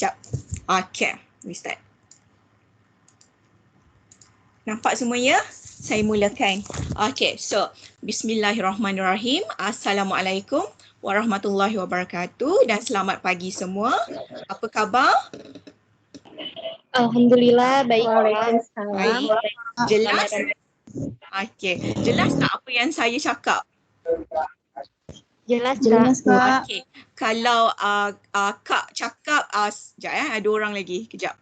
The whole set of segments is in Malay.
Sekejap. Okay, we start. Nampak semuanya? Saya mulakan. Okay, so bismillahirrahmanirrahim. Assalamualaikum warahmatullahi wabarakatuh dan selamat pagi semua. Apa khabar? Alhamdulillah baik. Baik. Jelas? Okay. Jelas tak apa yang saya cakap? Jelas Kak. Okay. Kalau Kak cakap, sekejap ada orang lagi. Kejap.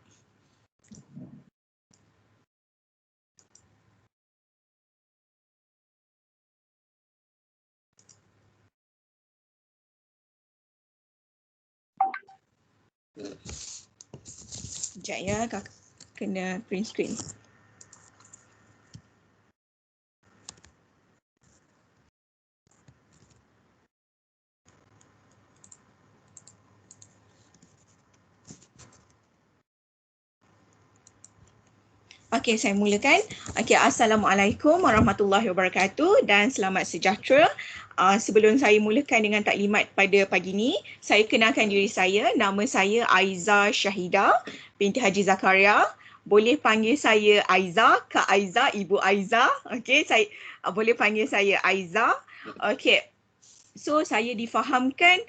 Sekejap ya, Kak kena print screen. Okey, saya mulakan. Okey, Assalamualaikum warahmatullahi wabarakatuh dan selamat sejahtera. Sebelum saya mulakan dengan taklimat pada pagi ini, saya kenalkan diri saya. Nama saya Aiza Syahida binti Haji Zakaria. Boleh panggil saya Aiza, Kak Aiza, Ibu Aiza. Okey, saya boleh panggil saya Aiza. Okey. So saya difahamkan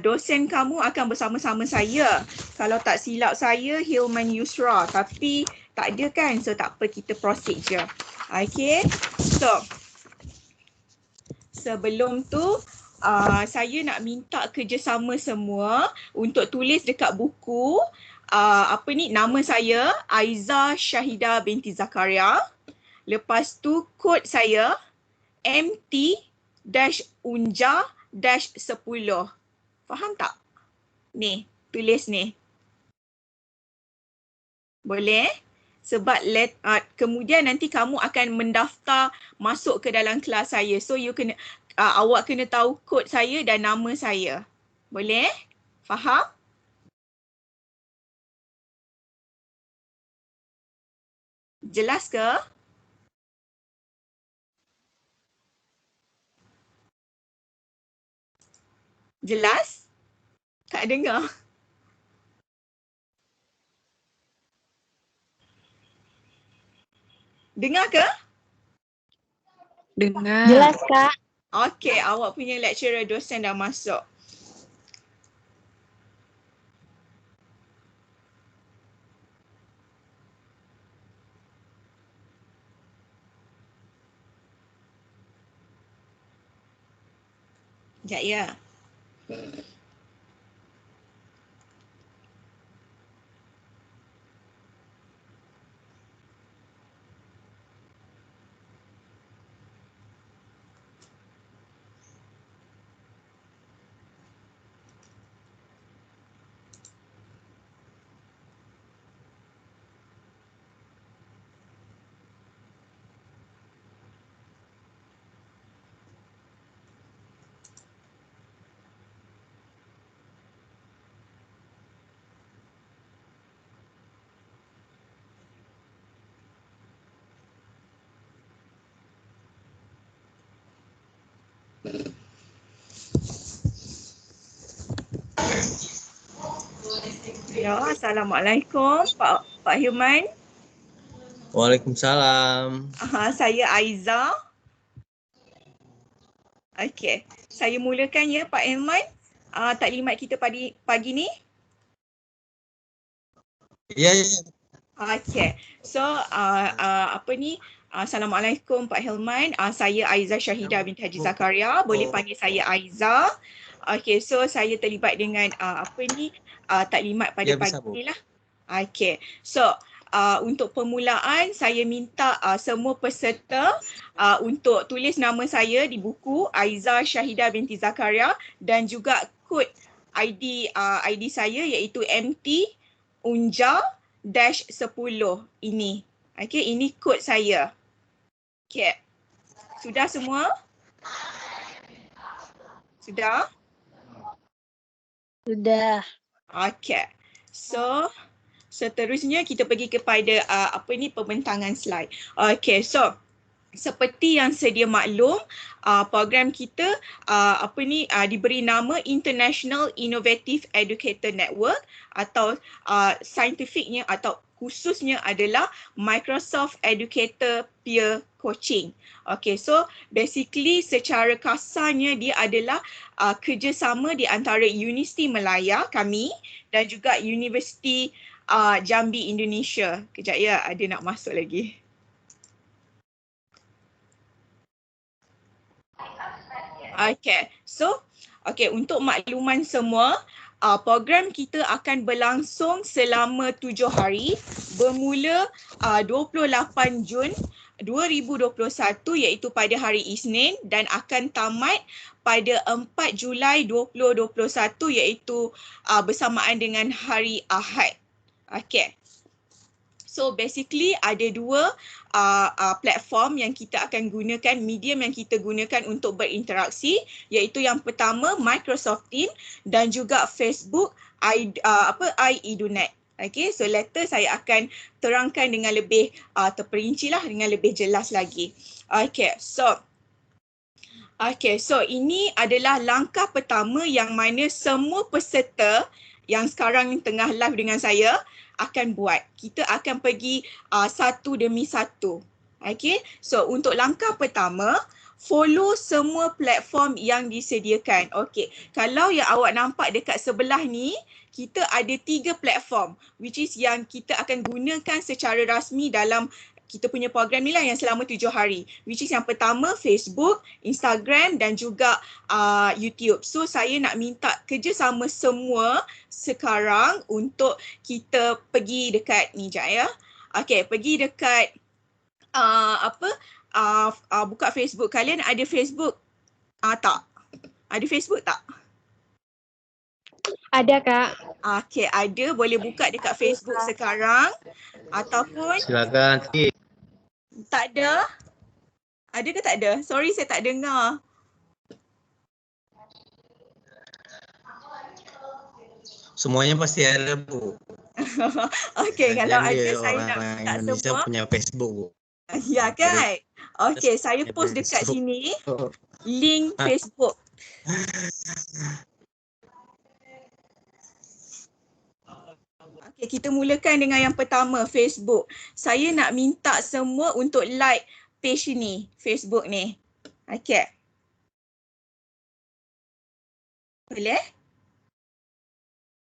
dosen kamu akan bersama-sama saya. Kalau tak silap saya Hilman Yusra, tapi tak ada kan, so tak apa, kita proceed je. Okay, so sebelum tu saya nak minta kerjasama semua untuk tulis dekat buku nama saya Aiza Syahida binti Zakaria. Lepas tu kod saya MT-UNJA-10. Faham tak? Ni, tulis ni. Boleh? Sebab kemudian nanti kamu akan mendaftar masuk ke dalam kelas saya. So you kena awak kena tahu kod saya dan nama saya. Boleh? Faham? Jelas ke? Jelas? Tak dengar. Dengar ke? Dengar. Jelas Kak. Okey, awak punya lecturer dosen dah masuk. Sekejap ya. Ya, Assalamualaikum Pak Hilman. Waalaikumsalam. Saya Aiza. Okey, saya mulakan ya Pak Hilman. Taklimat kita pagi ni. Ya. Okey. So Assalamualaikum Pak Hilman. Saya Aiza Syahida binti Haji Zakaria. Boleh panggil saya Aiza. Okey, so saya terlibat dengan taklimat pada pagi ni lah. Okey. So untuk permulaan saya minta semua peserta untuk tulis nama saya di buku Aiza Syahida binti Zakaria dan juga kod ID saya iaitu MT-UNJA-10 ini. Okey, ini kod saya. Okey. Sudah semua? Sudah? Sudah. Okey. So seterusnya kita pergi kepada pembentangan slide. Okey, so seperti yang sedia maklum, program kita diberi nama International Innovative Educator Network, atau saintifiknya atau khususnya adalah Microsoft Educator Peer Coaching. Okay, so basically secara kasarnya dia adalah kerjasama di antara Universiti Malaya kami dan juga Universiti Jambi Indonesia. Kejap ya, ada nak masuk lagi. Okay, so untuk makluman semua, program kita akan berlangsung selama 7 hari bermula 28 Jun 2021 iaitu pada hari Isnin dan akan tamat pada 4 Julai 2021 iaitu bersamaan dengan hari Ahad. Okay. So basically ada dua platform yang kita akan gunakan, medium yang kita gunakan untuk berinteraksi, iaitu yang pertama Microsoft Teams dan juga Facebook iEdunet. Okay, so later saya akan terangkan dengan lebih terperinci lah, dengan lebih jelas lagi. Okay, so ini adalah langkah pertama yang mana semua peserta yang sekarang tengah live dengan saya akan buat. Kita akan pergi satu demi satu. Okay, so untuk langkah pertama, follow semua platform yang disediakan. Okay, kalau yang awak nampak dekat sebelah ni, kita ada 3 platform which is yang kita akan gunakan secara rasmi dalam kita punya program ni lah yang selama 7 hari. Which is yang pertama Facebook, Instagram dan juga YouTube. So saya nak minta kerjasama semua sekarang untuk kita pergi dekat ni jap ya. Okay, pergi dekat buka Facebook. Kalian ada Facebook? Tak? Ada Facebook tak? Ada Kak. Okay, ada. Boleh buka dekat Facebook sekarang. Ataupun silakan. Tak ada? Ada ke tak ada? Sorry saya tak dengar. Semuanya pasti ada, Bu. Okey, kalau ada Dia saya orang nak minta Indonesia semua. punya Facebook, Bu. Ya kan? Okey, saya post dekat sini link Facebook. Okey, kita mulakan dengan yang pertama, Facebook. Saya nak minta semua untuk like page ni, Facebook ni. Okey. Boleh?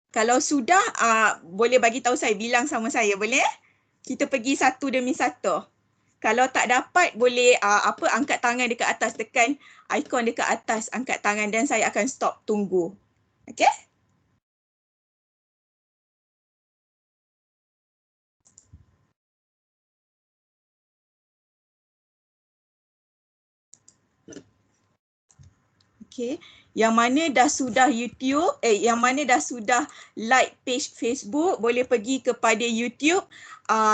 Kalau sudah, boleh bagi tahu saya, bilang sama saya, boleh? Kita pergi satu demi satu. Kalau tak dapat, boleh angkat tangan dekat atas, tekan ikon dekat atas, angkat tangan dan saya akan stop, tunggu. Okey? Okay. Yang mana dah sudah YouTube, yang mana dah sudah like page Facebook, boleh pergi kepada YouTube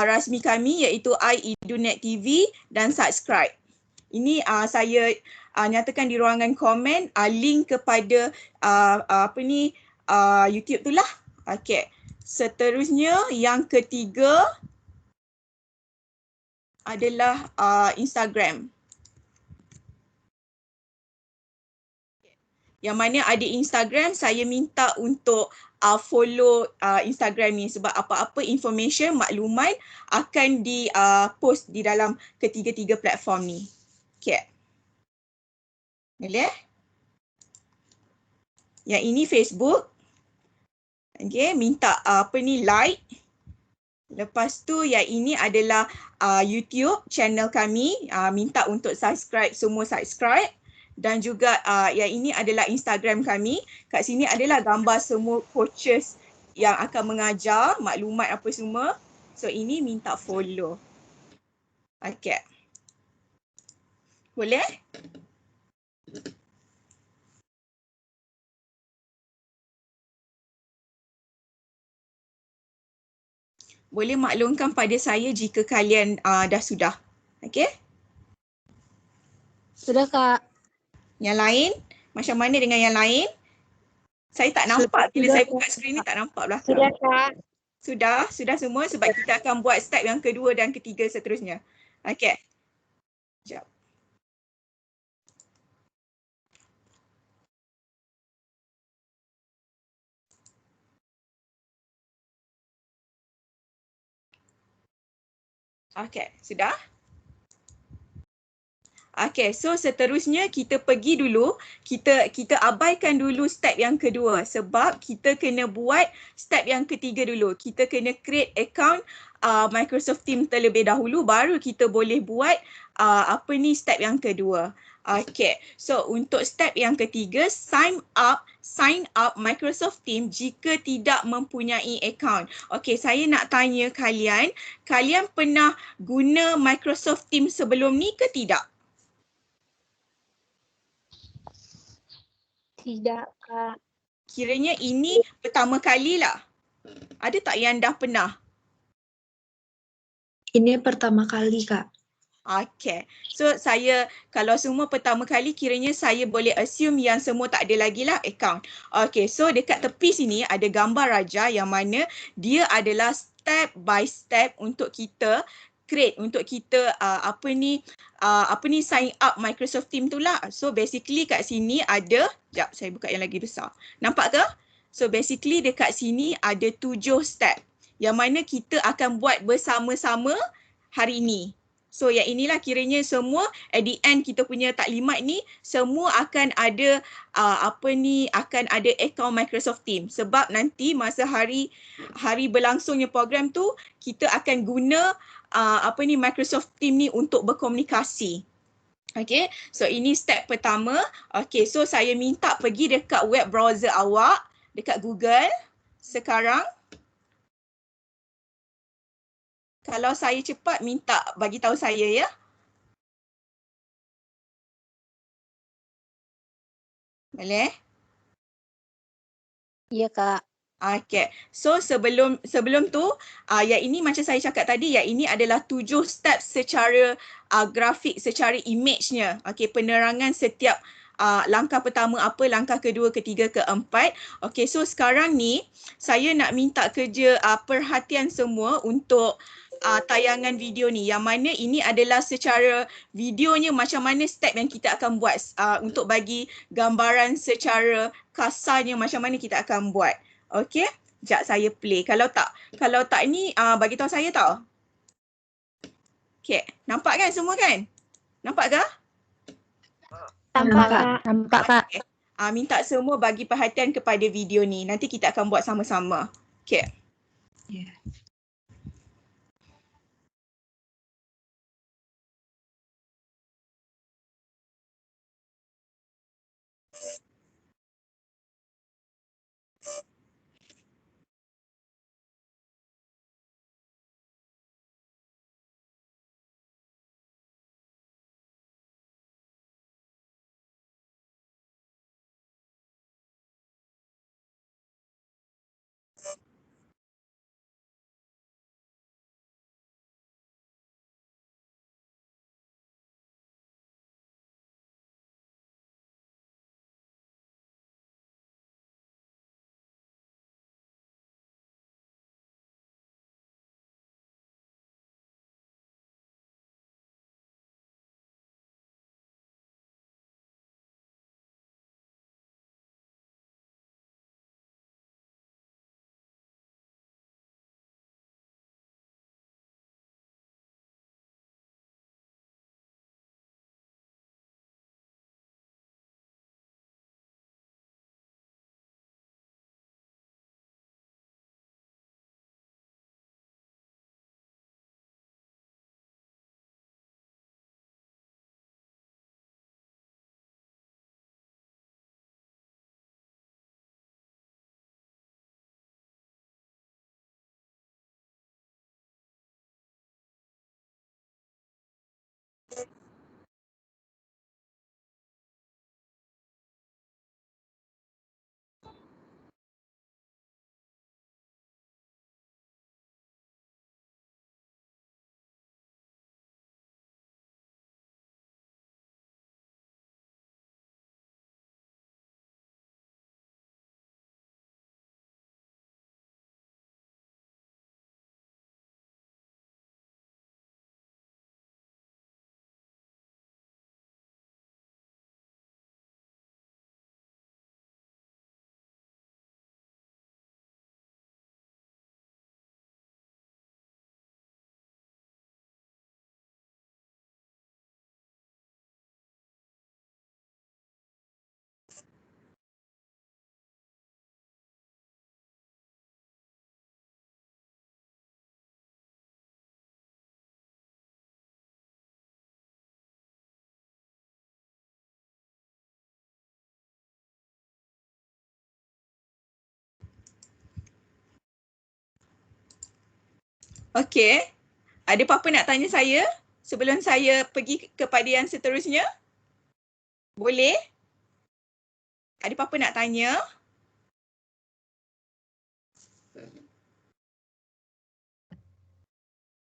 rasmi kami iaitu iEdunet TV dan subscribe. Ini saya nyatakan di ruangan komen link kepada YouTube tu lah. Okay. Seterusnya yang ketiga adalah Instagram. Yang mana ada Instagram, saya minta untuk follow Instagram ni sebab apa-apa information, maklumat akan di-post di dalam ketiga-tiga platform ni. Okay. Boleh? Yang ini Facebook. Okay, minta like. Lepas tu yang ini adalah YouTube channel kami. Minta untuk subscribe, semua subscribe. Dan juga yang ini adalah Instagram kami. Kat sini adalah gambar semua coaches yang akan mengajar, maklumat apa semua. So ini minta follow. Okay. Boleh? Boleh maklumkan pada saya jika kalian dah sudah. Okay? Sudah Kak. Yang lain? Macam mana dengan yang lain? Saya tak nampak bila saya buka skrin ni, tak nampak belakang. Sudah Kak. Sudah semua sebab kita akan buat step yang kedua dan ketiga seterusnya. Okay. Sekejap. Okey, sudah? Okay, so seterusnya kita pergi dulu, kita abaikan dulu step yang kedua sebab kita kena buat step yang ketiga dulu. Kita kena create account Microsoft Teams terlebih dahulu baru kita boleh buat step yang kedua. Okay, so untuk step yang ketiga, sign up Microsoft Teams jika tidak mempunyai account. Okay, saya nak tanya kalian pernah guna Microsoft Teams sebelum ni ke tidak? Tidak, Kak. Kiranya ini pertama kalilah. Ada tak yang dah pernah? Ini pertama kali, Kak. Okay. So kalau semua pertama kali, kiranya saya boleh assume yang semua tak ada lagi lah account. Okay, so dekat tepi sini ada gambar raja yang mana dia adalah step by step untuk kita create, untuk kita sign up Microsoft Teams tu lah. So basically kat sini ada, sekejap saya buka yang lagi besar. Nampak ke? So basically dekat sini ada 7 step yang mana kita akan buat bersama-sama hari ini. So yang inilah kiranya semua at the end kita punya taklimat ni semua akan ada akan ada akaun Microsoft Teams sebab nanti masa hari berlangsungnya program tu kita akan guna Microsoft Teams ni untuk berkomunikasi. Okay, so ini step pertama. Okay, so saya minta pergi dekat web browser awak, dekat Google sekarang. Kalau saya cepat, minta bagi tahu saya ya. Boleh? Ya, Kak. Okay, so sebelum tu, yang ini macam saya cakap tadi, yang ini adalah 7 step secara grafik, secara image-nya. Okay, penerangan setiap langkah pertama apa, langkah kedua, ketiga, keempat. Okay, so sekarang ni saya nak minta kerja perhatian semua untuk tayangan video ni, yang mana ini adalah secara videonya macam mana step yang kita akan buat untuk bagi gambaran secara kasarnya macam mana kita akan buat. Okey, sekejap saya play. Kalau tak ni bagi tahu saya tau. Okey, nampak kan semua kan? Nampak ke? Nampak, Kak. Nampak, Kak. Okay. Minta semua bagi perhatian kepada video ni. Nanti kita akan buat sama-sama. Okey. Yeah. Okey. Ada apa-apa nak tanya saya sebelum saya pergi kepada yang seterusnya? Boleh? Ada apa-apa nak tanya?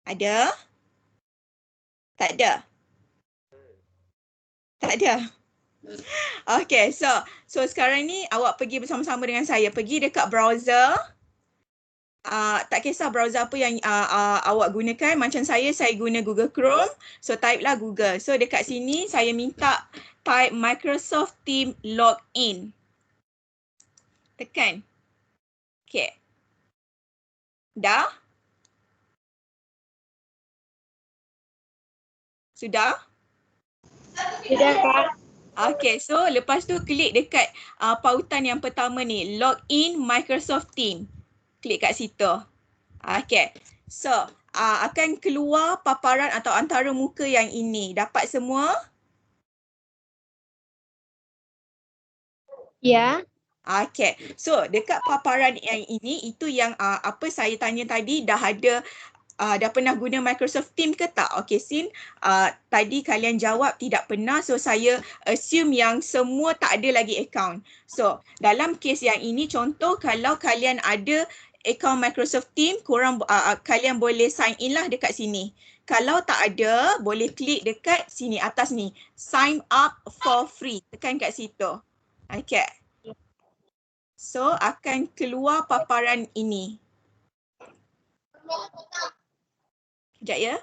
Ada? Tak ada? Tak ada? Okay, so sekarang ni awak pergi bersama-sama dengan saya. Pergi dekat browser. Tak kisah browser apa yang awak gunakan. Macam saya guna Google Chrome. So type lah Google. So dekat sini saya minta type Microsoft Team Login. Tekan. Okay. Dah? Sudah? Sudah, Kak. Okay, so lepas tu klik dekat pautan yang pertama ni, login Microsoft Team. Klik kat situ. Okay, so akan keluar paparan atau antara muka yang ini. Dapat semua? Ya. Okay, so dekat paparan yang ini, itu yang apa saya tanya tadi, dah ada dah pernah guna Microsoft Teams ke tak? Okay, Sin, tadi kalian jawab tidak pernah. So, saya assume yang semua tak ada lagi account. So, dalam kes yang ini, contoh kalau kalian ada account Microsoft Teams, kalian boleh sign in lah dekat sini. Kalau tak ada, boleh klik dekat sini atas ni. Sign up for free. Tekan kat situ. Okay. So, akan keluar paparan ini. Sekejap ya.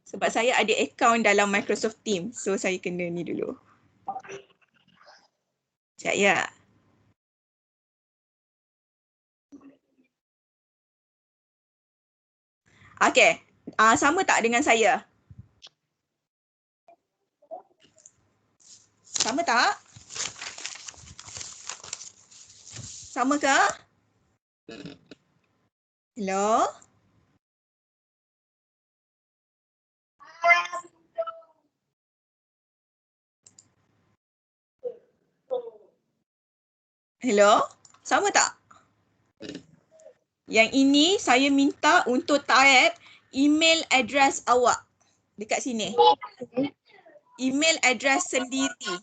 Sebab saya ada account dalam Microsoft Teams. So, saya kena ni dulu. Sekejap ya. Okay. Sama tak dengan saya? Sama tak? Sama ke? Hello? Hello? Sama tak? Yang ini saya minta untuk type email address awak dekat sini. Email address sendiri.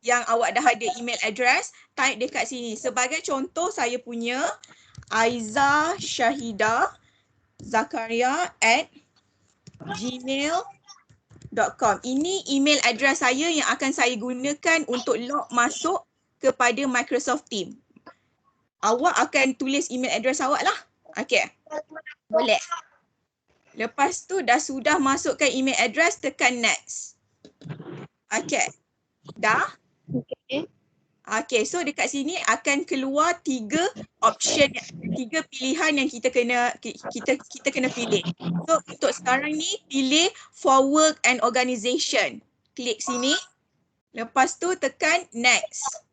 Yang awak dah ada email address, type dekat sini. Sebagai contoh, saya punya Aiza Syahida Zakaria at gmail.com. Ini email address saya yang akan saya gunakan untuk log masuk kepada Microsoft Teams. Awak akan tulis email address awak lah. Okay. Boleh. Lepas tu dah sudah masukkan email address, tekan next. Okay. Dah? Okay. Okay, so dekat sini akan keluar 3 pilihan yang kita kena pilih. So untuk sekarang ni pilih for work and organisation. Klik sini. Lepas tu tekan next.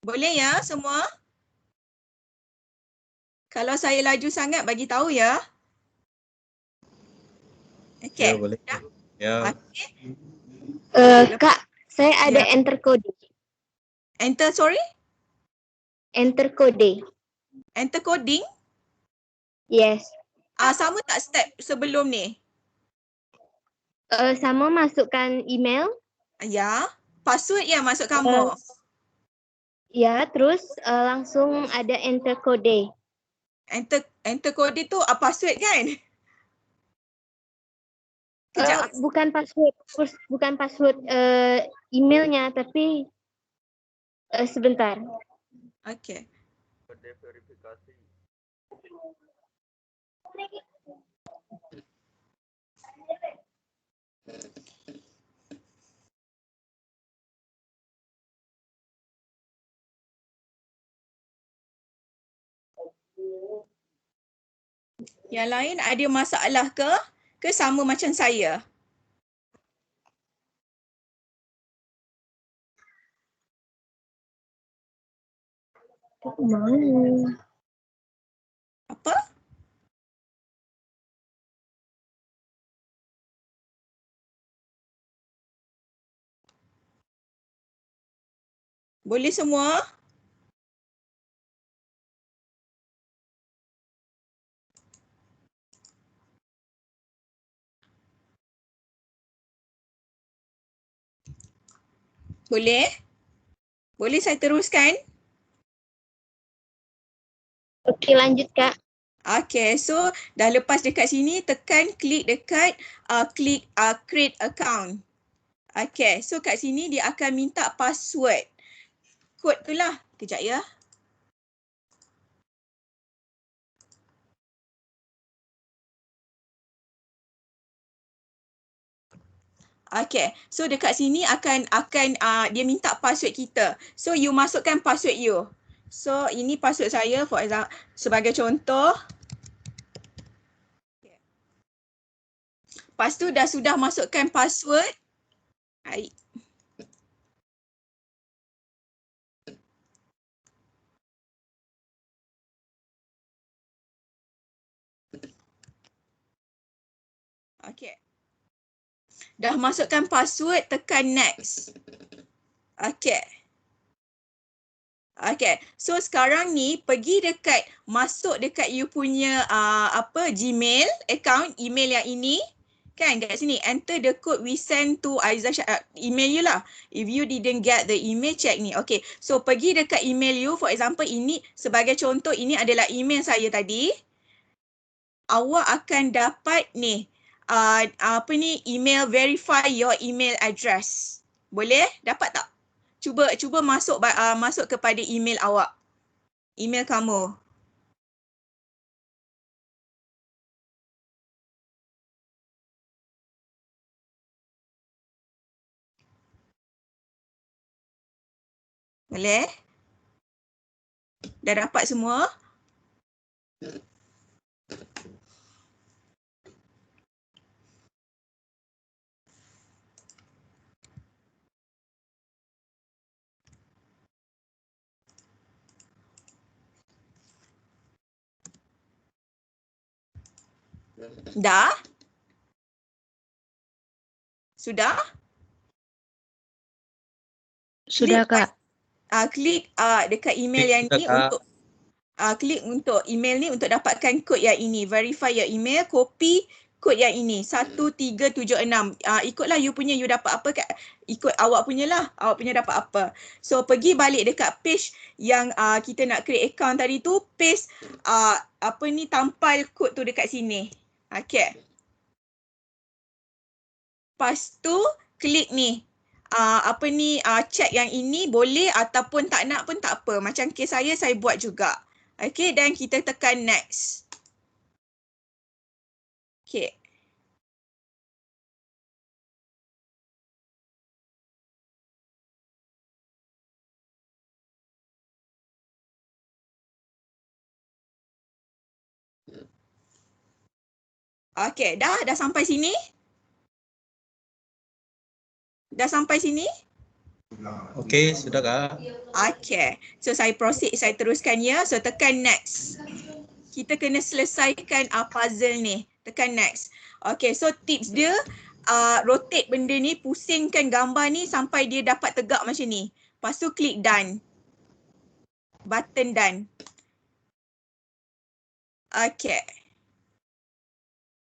Boleh ya semua? Kalau saya laju sangat bagi tahu ya. Okay. Ya, boleh. Dah? Ya. Okay. Kak, saya ada Ya. enter code. Enter, sorry? Enter code. Enter coding? Yes. Sama tak step sebelum ni? Sama masukkan email. Ya. Password yang masuk kamu. Ya, terus langsung ada enter code. Enter kode tu password kan? Kejap. Bukan password emailnya, tapi sebentar. Okay. Kode verifikasi. Yang lain ada masalah ke? Ke sama macam saya? Apa? Boleh semua? Boleh? Boleh saya teruskan? Okey, lanjut Kak. Okay, so dah lepas dekat sini, tekan klik dekat create account. Okay, so kat sini dia akan minta password. Kod tu lah. Kejap ya. Okay, so dekat sini akan dia minta password kita. So you masukkan password you. So ini password saya, for example, sebagai contoh. Lepas tu sudah masukkan password. Baik. Okay. Dah masukkan password, tekan next. Okay. Okay, so sekarang ni pergi dekat, masuk dekat you punya Gmail account, email yang ini. Kan kat sini, enter the code we send to Aizah, email you lah. If you didn't get the email, check ni. Okay, so pergi dekat email you, for example ini, sebagai contoh ini adalah email saya tadi. Awak akan dapat ni, email verify your email address. Boleh? Dapat tak? Cuba masuk kepada email awak. Email kamu. Boleh? Dah dapat semua? Dah? Sudah? Sudah Kak. Klik dekat email yang ni untuk klik untuk email ni untuk dapatkan kod yang ini. Verify your email, copy kod yang ini 1376. Ikutlah you punya, you dapat apa ikut awak punya lah. Awak punya dapat apa. So pergi balik dekat page yang kita nak create account tadi tu, paste tampal kod tu dekat sini. Okay. Lepas tu klik ni. Check yang ini boleh ataupun tak nak pun tak apa. Macam kes saya buat juga. Okay, dan kita tekan next. Okay. Okay, dah sampai sini? Dah sampai sini? Okey, sudah Kak. Okay, so saya proceed, saya teruskan ya. So tekan next. Kita kena selesaikan puzzle ni. Tekan next. Okay, so tips dia, rotate benda ni, pusingkan gambar ni sampai dia dapat tegak macam ni. Lepas tu klik done. Button done. Okay.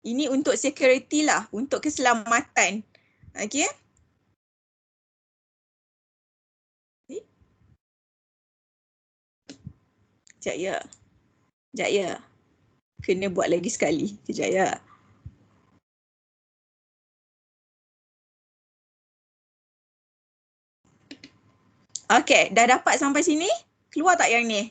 Ini untuk security lah, untuk keselamatan. Okay. Sekejap ya. Sekejap ya. Kena buat lagi sekali. Sekejap ya. Okay, dah dapat sampai sini? Keluar tak yang ni?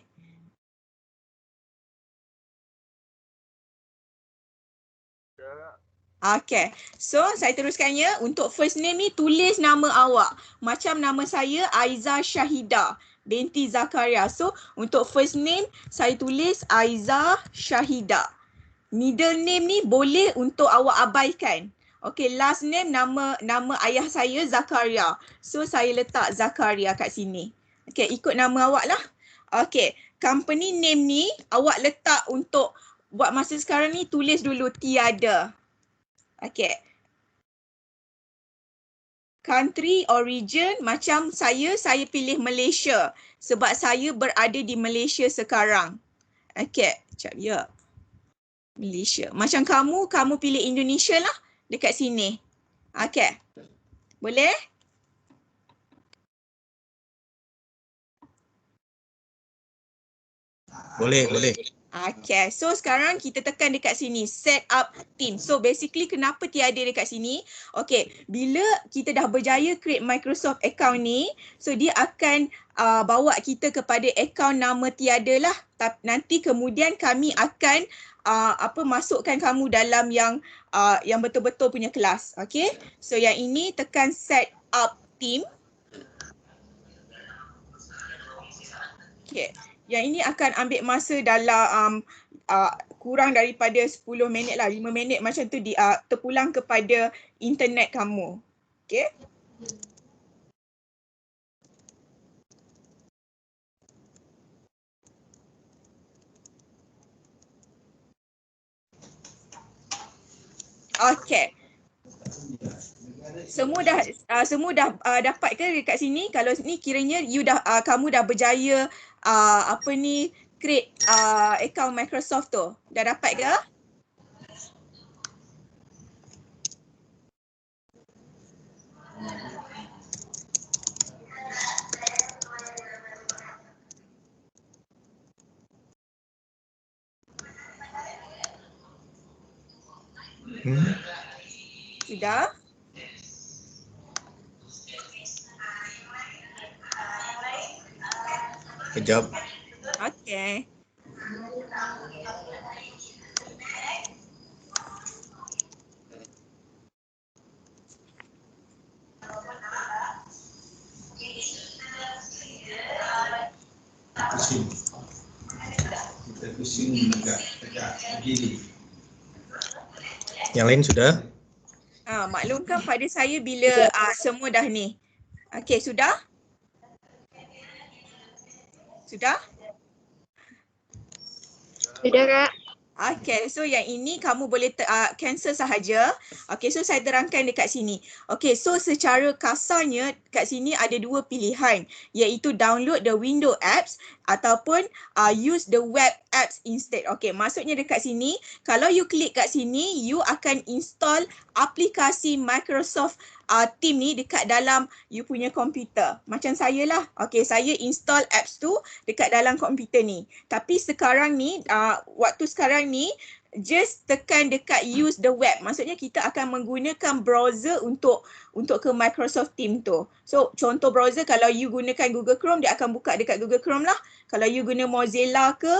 Okay, so saya teruskan ya. Untuk first name ni tulis nama awak. Macam nama saya Aizah Syahidah binti Zakaria. So untuk first name saya tulis Aizah Syahidah. Middle name ni boleh untuk awak abaikan. Okay, last name nama ayah saya Zakaria. So saya letak Zakaria kat sini. Okay, ikut nama awak lah. Okay, company name ni awak letak untuk buat masa sekarang ni tulis dulu tiada. Okay. Country origin macam saya pilih Malaysia sebab saya berada di Malaysia sekarang. Okay, sekejap ya. Malaysia. Macam kamu pilih Indonesia lah dekat sini. Okay. Boleh? Boleh, boleh. Okay, so sekarang kita tekan dekat sini, set up team. So basically kenapa tiada dekat sini? Okay, bila kita dah berjaya create Microsoft account ni, so dia akan bawa kita kepada account nama tiada lah. Nanti kemudian kami akan masukkan kamu dalam yang betul-betul punya kelas. Okay, so yang ini tekan set up team. Okay. Yang ini akan ambil masa dalam kurang daripada 10 minit lah, 5 minit macam tu terpulang kepada internet kamu. Okay. Okay. Semua dah dapat ke dekat sini? Kalau ni kiranya kamu dah berjaya create account Microsoft tu. Dah dapat ke? Sudah? Kejap. Okay. Pusing. Kita pusing tegak begini. Yang lain sudah? Maklumkan pada saya bila semua dah ni. Okay, sudah? Sudah? Sudah, Kak. Okay, so yang ini kamu boleh cancel sahaja. Okay, so saya terangkan dekat sini. Okay, so secara kasarnya kat sini ada dua pilihan, iaitu download the window apps ataupun use the web apps instead. Okay, maksudnya dekat sini, kalau you klik kat sini, you akan install aplikasi Microsoft Team ni dekat dalam you punya komputer. Macam saya lah. Okay, saya install apps tu dekat dalam komputer ni. Tapi sekarang ni, waktu sekarang ni, just tekan dekat use the web. Maksudnya kita akan menggunakan browser untuk ke Microsoft Team tu. So contoh browser, kalau you gunakan Google Chrome, dia akan buka dekat Google Chrome lah. Kalau you guna Mozilla ke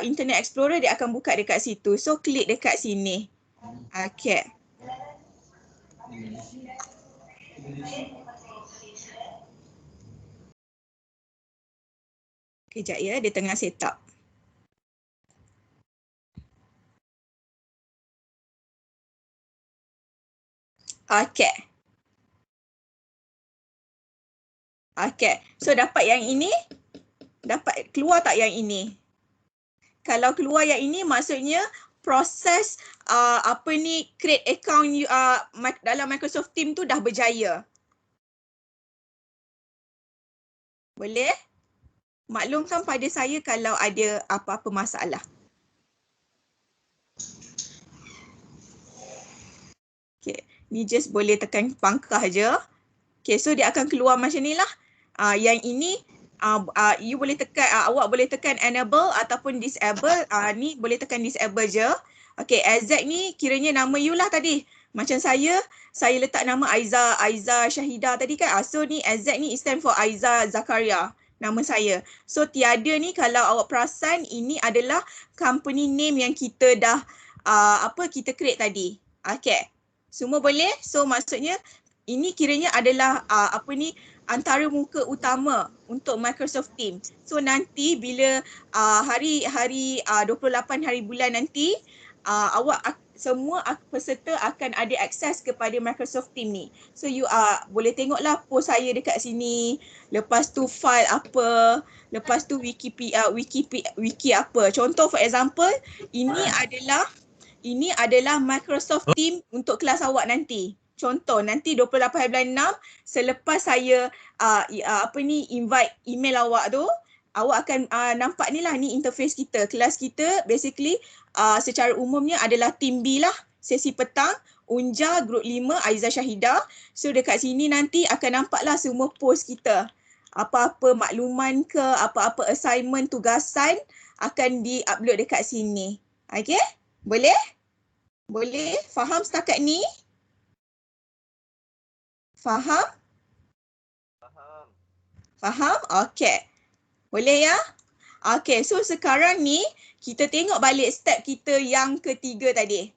Internet Explorer, dia akan buka dekat situ. So klik dekat sini. Okay. Kejap ya, dia tengah set up. Okay. Okay. So dapat yang ini? Dapat keluar tak yang ini? Kalau keluar yang ini, maksudnya proses create account dalam Microsoft Team tu dah berjaya. Boleh? Maklumkan pada saya kalau ada apa-apa masalah. Okay, ni just boleh tekan pangkah je. Okay, so dia akan keluar macam ni lah. Yang ini you boleh tekan, awak boleh tekan enable ataupun disable. Ni boleh tekan disable je. Okay, Azak ni kiranya nama you lah tadi. Macam saya letak nama Aiza Syahida tadi kan. So ni Azak ni stand for Aiza Zakaria, nama saya. So tiada ni, kalau awak perasan, ini adalah company name yang kita dah kita create tadi. Okay, semua boleh? So maksudnya ini kiranya adalah antara muka utama untuk Microsoft Team. So nanti bila hari 28 hari bulan nanti, semua peserta akan ada akses kepada Microsoft Team ni. So you boleh tengoklah post saya dekat sini, lepas tu file apa, lepas tu wiki apa. Contoh for example, ini adalah Microsoft Team untuk kelas awak nanti. Contoh nanti 28 hari bulan 6, selepas saya invite email awak tu, awak akan nampak ni lah, ni interface kita. Kelas kita basically secara umumnya adalah team B lah, sesi petang, Unja, group 5, Aiza Syahida. So dekat sini nanti akan nampak lah semua post kita. apa-apa makluman ke, apa-apa assignment, tugasan akan di-upload dekat sini. Okey? Boleh? Boleh? Faham setakat ni? Faham? Faham. Faham? Okey. Boleh ya? Okey, so sekarang ni kita tengok balik step kita yang ketiga tadi.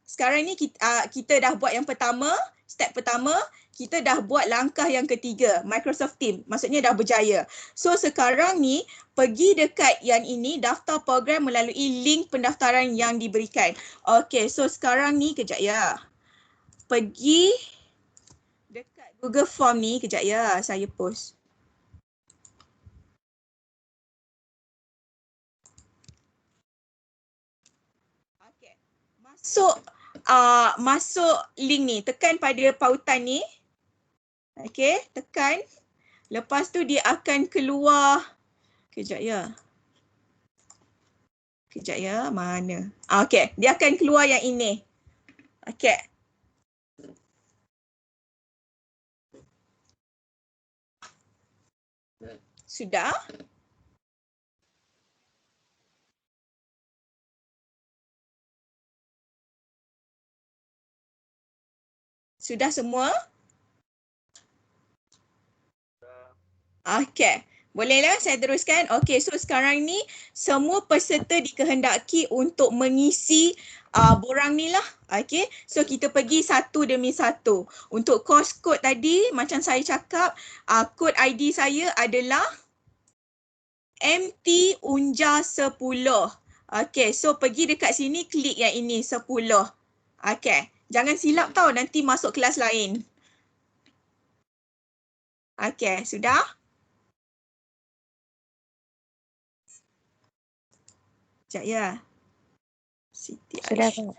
Sekarang ni kita dah buat yang pertama, step pertama, kita dah buat langkah yang ketiga, Microsoft Teams. Maksudnya dah berjaya. So sekarang ni pergi dekat yang ini, daftar program melalui link pendaftaran yang diberikan. Okey, so sekarang ni kejap ya. Pergi dekat Google Form ni, kejap ya, saya post. Okey. Masuk link ni, tekan pada pautan ni. Okey, tekan. Lepas tu dia akan keluar. Kejap ya. Kejap ya, mana? Okey, dia akan keluar yang ini. Okey. Sudah? Sudah semua? Okey. Bolehlah saya teruskan? Okey, so sekarang ni semua peserta dikehendaki untuk mengisi borang ni lah. Okey, so kita pergi satu demi satu. Untuk course code tadi, macam saya cakap, kod ID saya adalah MT Unja 10. Okey, so pergi dekat sini, klik yang ini, 10. Okey, jangan silap tau, nanti masuk kelas lain. Okey, sudah? Kejap ya. Siti Sudah, Aisyah. Kak.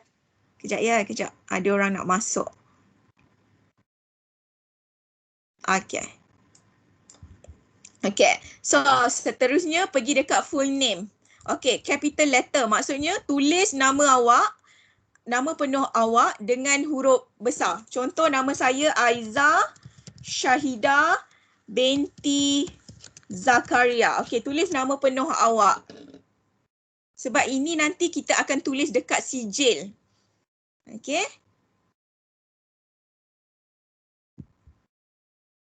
Kejap ya, kejap. Ada orang nak masuk. Okey. Okey. So, seterusnya pergi dekat full name. Okey, capital letter. Maksudnya tulis nama awak, nama penuh awak dengan huruf besar. Contoh nama saya Aiza Syahida binti Zakaria. Okey, tulis nama penuh awak. Sebab ini nanti kita akan tulis dekat sijil. Okey.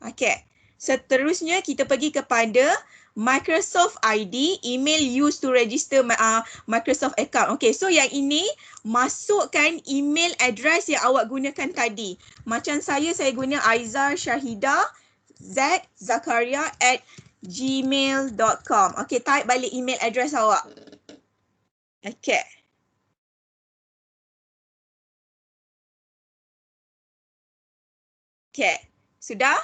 Okey. Seterusnya kita pergi kepada Microsoft ID, email used to register Microsoft account. Okey, so yang ini masukkan email address yang awak gunakan tadi. Macam saya guna Aiza Syahida Z Zakaria @gmail.com. Okey, type balik email address awak. Okey. Okey, sudah?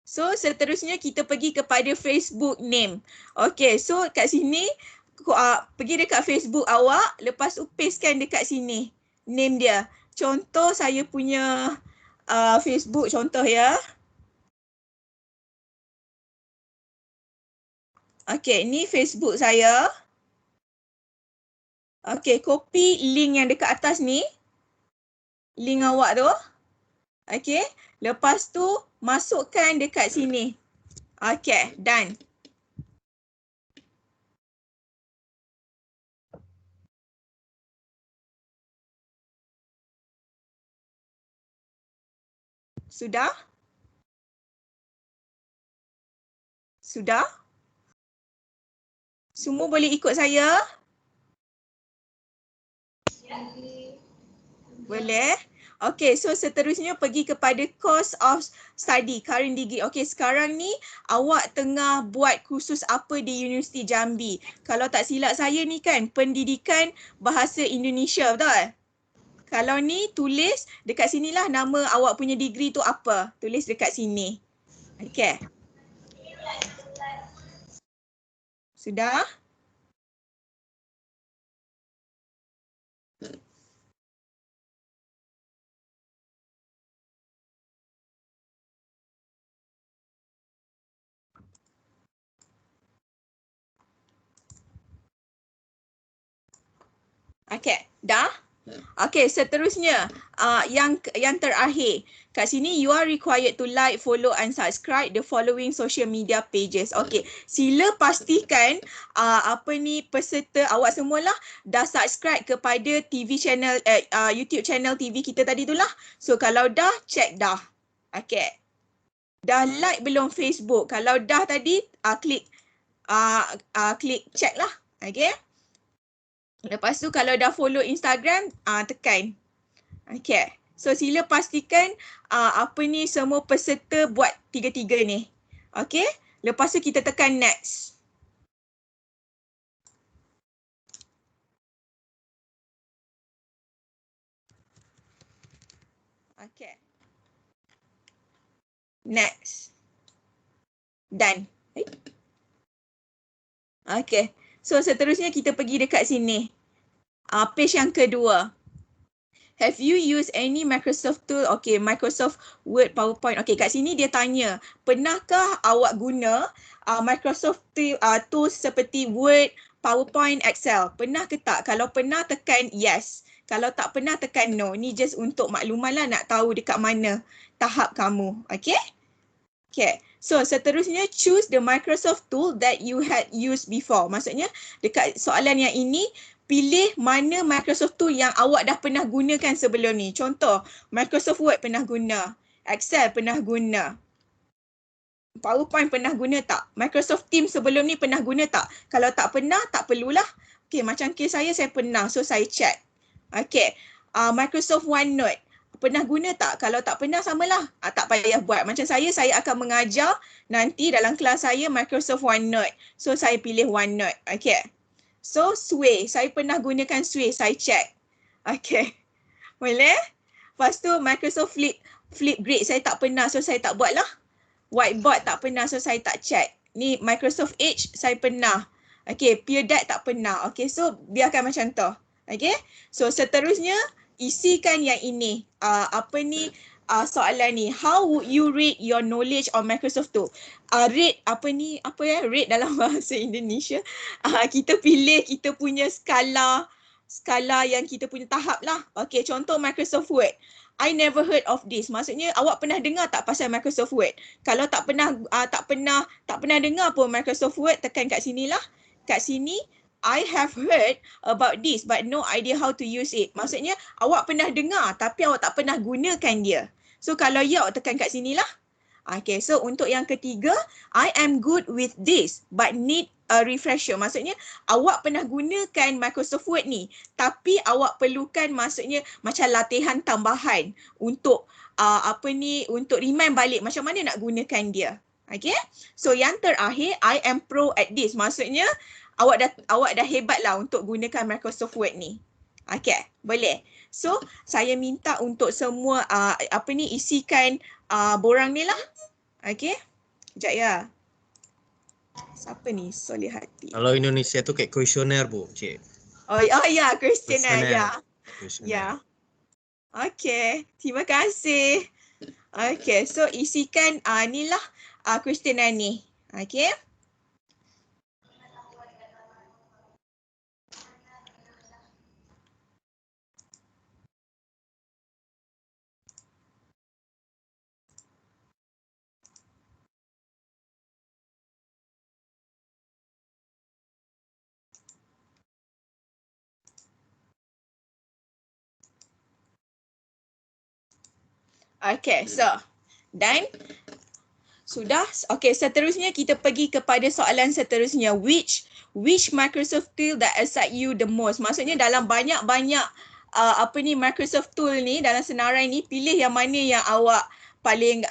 So seterusnya kita pergi kepada Facebook name. Okey, so kat sini pergi dekat Facebook awak, lepas tu pastekan dekat sini name dia. Contoh saya punya Facebook contoh ya. Okey, ni Facebook saya. Okey, copy link yang dekat atas ni. Link awak tu. Okey, lepas tu masukkan dekat sini. Okey, done. Sudah? Sudah? Semua boleh ikut saya? Boleh? Okey, so seterusnya pergi kepada course of study, current degree. Okey, sekarang ni awak tengah buat kursus apa di Universiti Jambi? Kalau tak silap saya ni kan, pendidikan bahasa Indonesia, betul? Kalau ni tulis dekat sinilah nama awak punya degree tu apa. Tulis dekat sini. Okey. Sudah? Okey, dah? Okay, seterusnya yang terakhir. Kat sini you are required to like, follow and subscribe the following social media pages. Okay, sila pastikan peserta awak semualah dah subscribe kepada TV channel YouTube channel TV kita tadi tu lah. So kalau dah, check dah. Okay. Dah like belum Facebook? Kalau dah tadi, klik check lah. Okay. Lepas tu kalau dah follow Instagram, tekan. Okay. So sila pastikan semua peserta buat tiga-tiga ni. Okay. Lepas tu kita tekan next. Okay. Next. Done. Okay. So seterusnya kita pergi dekat sini. Page yang kedua. Have you used any Microsoft tool? Okay, Microsoft Word, PowerPoint. Okay, kat sini dia tanya, pernahkah awak guna Microsoft tools seperti Word, PowerPoint, Excel? Pernah ke tak? Kalau pernah, tekan yes. Kalau tak pernah, tekan no. Ni just untuk makluman lah, nak tahu dekat mana tahap kamu. Okay? Okay. So seterusnya, choose the Microsoft tool that you had used before. Maksudnya dekat soalan yang ini, pilih mana Microsoft tool yang awak dah pernah gunakan sebelum ni. Contoh, Microsoft Word pernah guna, Excel pernah guna, PowerPoint pernah guna tak? Microsoft Teams sebelum ni pernah guna tak? Kalau tak pernah, tak perlulah. Okay, macam kes saya pernah. So saya check. Okay, Microsoft OneNote. Pernah guna tak? Kalau tak pernah, samalah. Tak payah buat. Macam saya akan mengajar nanti dalam kelas saya Microsoft OneNote. So saya pilih OneNote. Okay. So Sway, saya pernah gunakan Sway, saya check. Okay. Boleh? Lepas tu Microsoft Flipgrid, saya tak pernah, so saya tak buat lah. Whiteboard tak pernah, so saya tak check. Ni Microsoft Edge, saya pernah. Okay, Peer Deck tak pernah. Okay, so biarkan macam tu. Okay, so seterusnya isikan yang ini. Soalan ni, how would you rate your knowledge on Microsoft tu? Rate rate dalam bahasa Indonesia. Kita pilih kita punya skala yang kita punya tahap lah. Okay, contoh Microsoft Word. I never heard of this. Maksudnya awak pernah dengar tak pasal Microsoft Word? Kalau tak pernah dengar pun Microsoft Word, tekan kat sini lah. Kat sini, I have heard about this but no idea how to use it. Maksudnya awak pernah dengar tapi awak tak pernah gunakan dia. So kalau ya, awak tekan kat sini lah. Okay, so untuk yang ketiga, I am good with this but need a refresher. Maksudnya awak pernah gunakan Microsoft Word ni tapi awak perlukan maksudnya macam latihan tambahan untuk untuk remind balik macam mana nak gunakan dia. Okay, so yang terakhir, I am pro at this. Maksudnya awak dah hebat lah untuk gunakan Microsoft Word ni. Okay, boleh. So saya minta untuk semua isikan borang ni lah. Okay, sekejap ya. Siapa ni? Solihati. Kalau Indonesia tu kayak kuesioner bu, cik. Oh ya, kuesioner ya. Kuesioner. Ya. Okay, terima kasih. Okay, so isikan ni lah kuesioner ni. Okay. Okay, so dan sudah. Okay, seterusnya kita pergi kepada soalan seterusnya. Which Microsoft tool that excite you the most? Maksudnya dalam banyak-banyak Microsoft tool ni, dalam senarai ni, pilih yang mana yang awak paling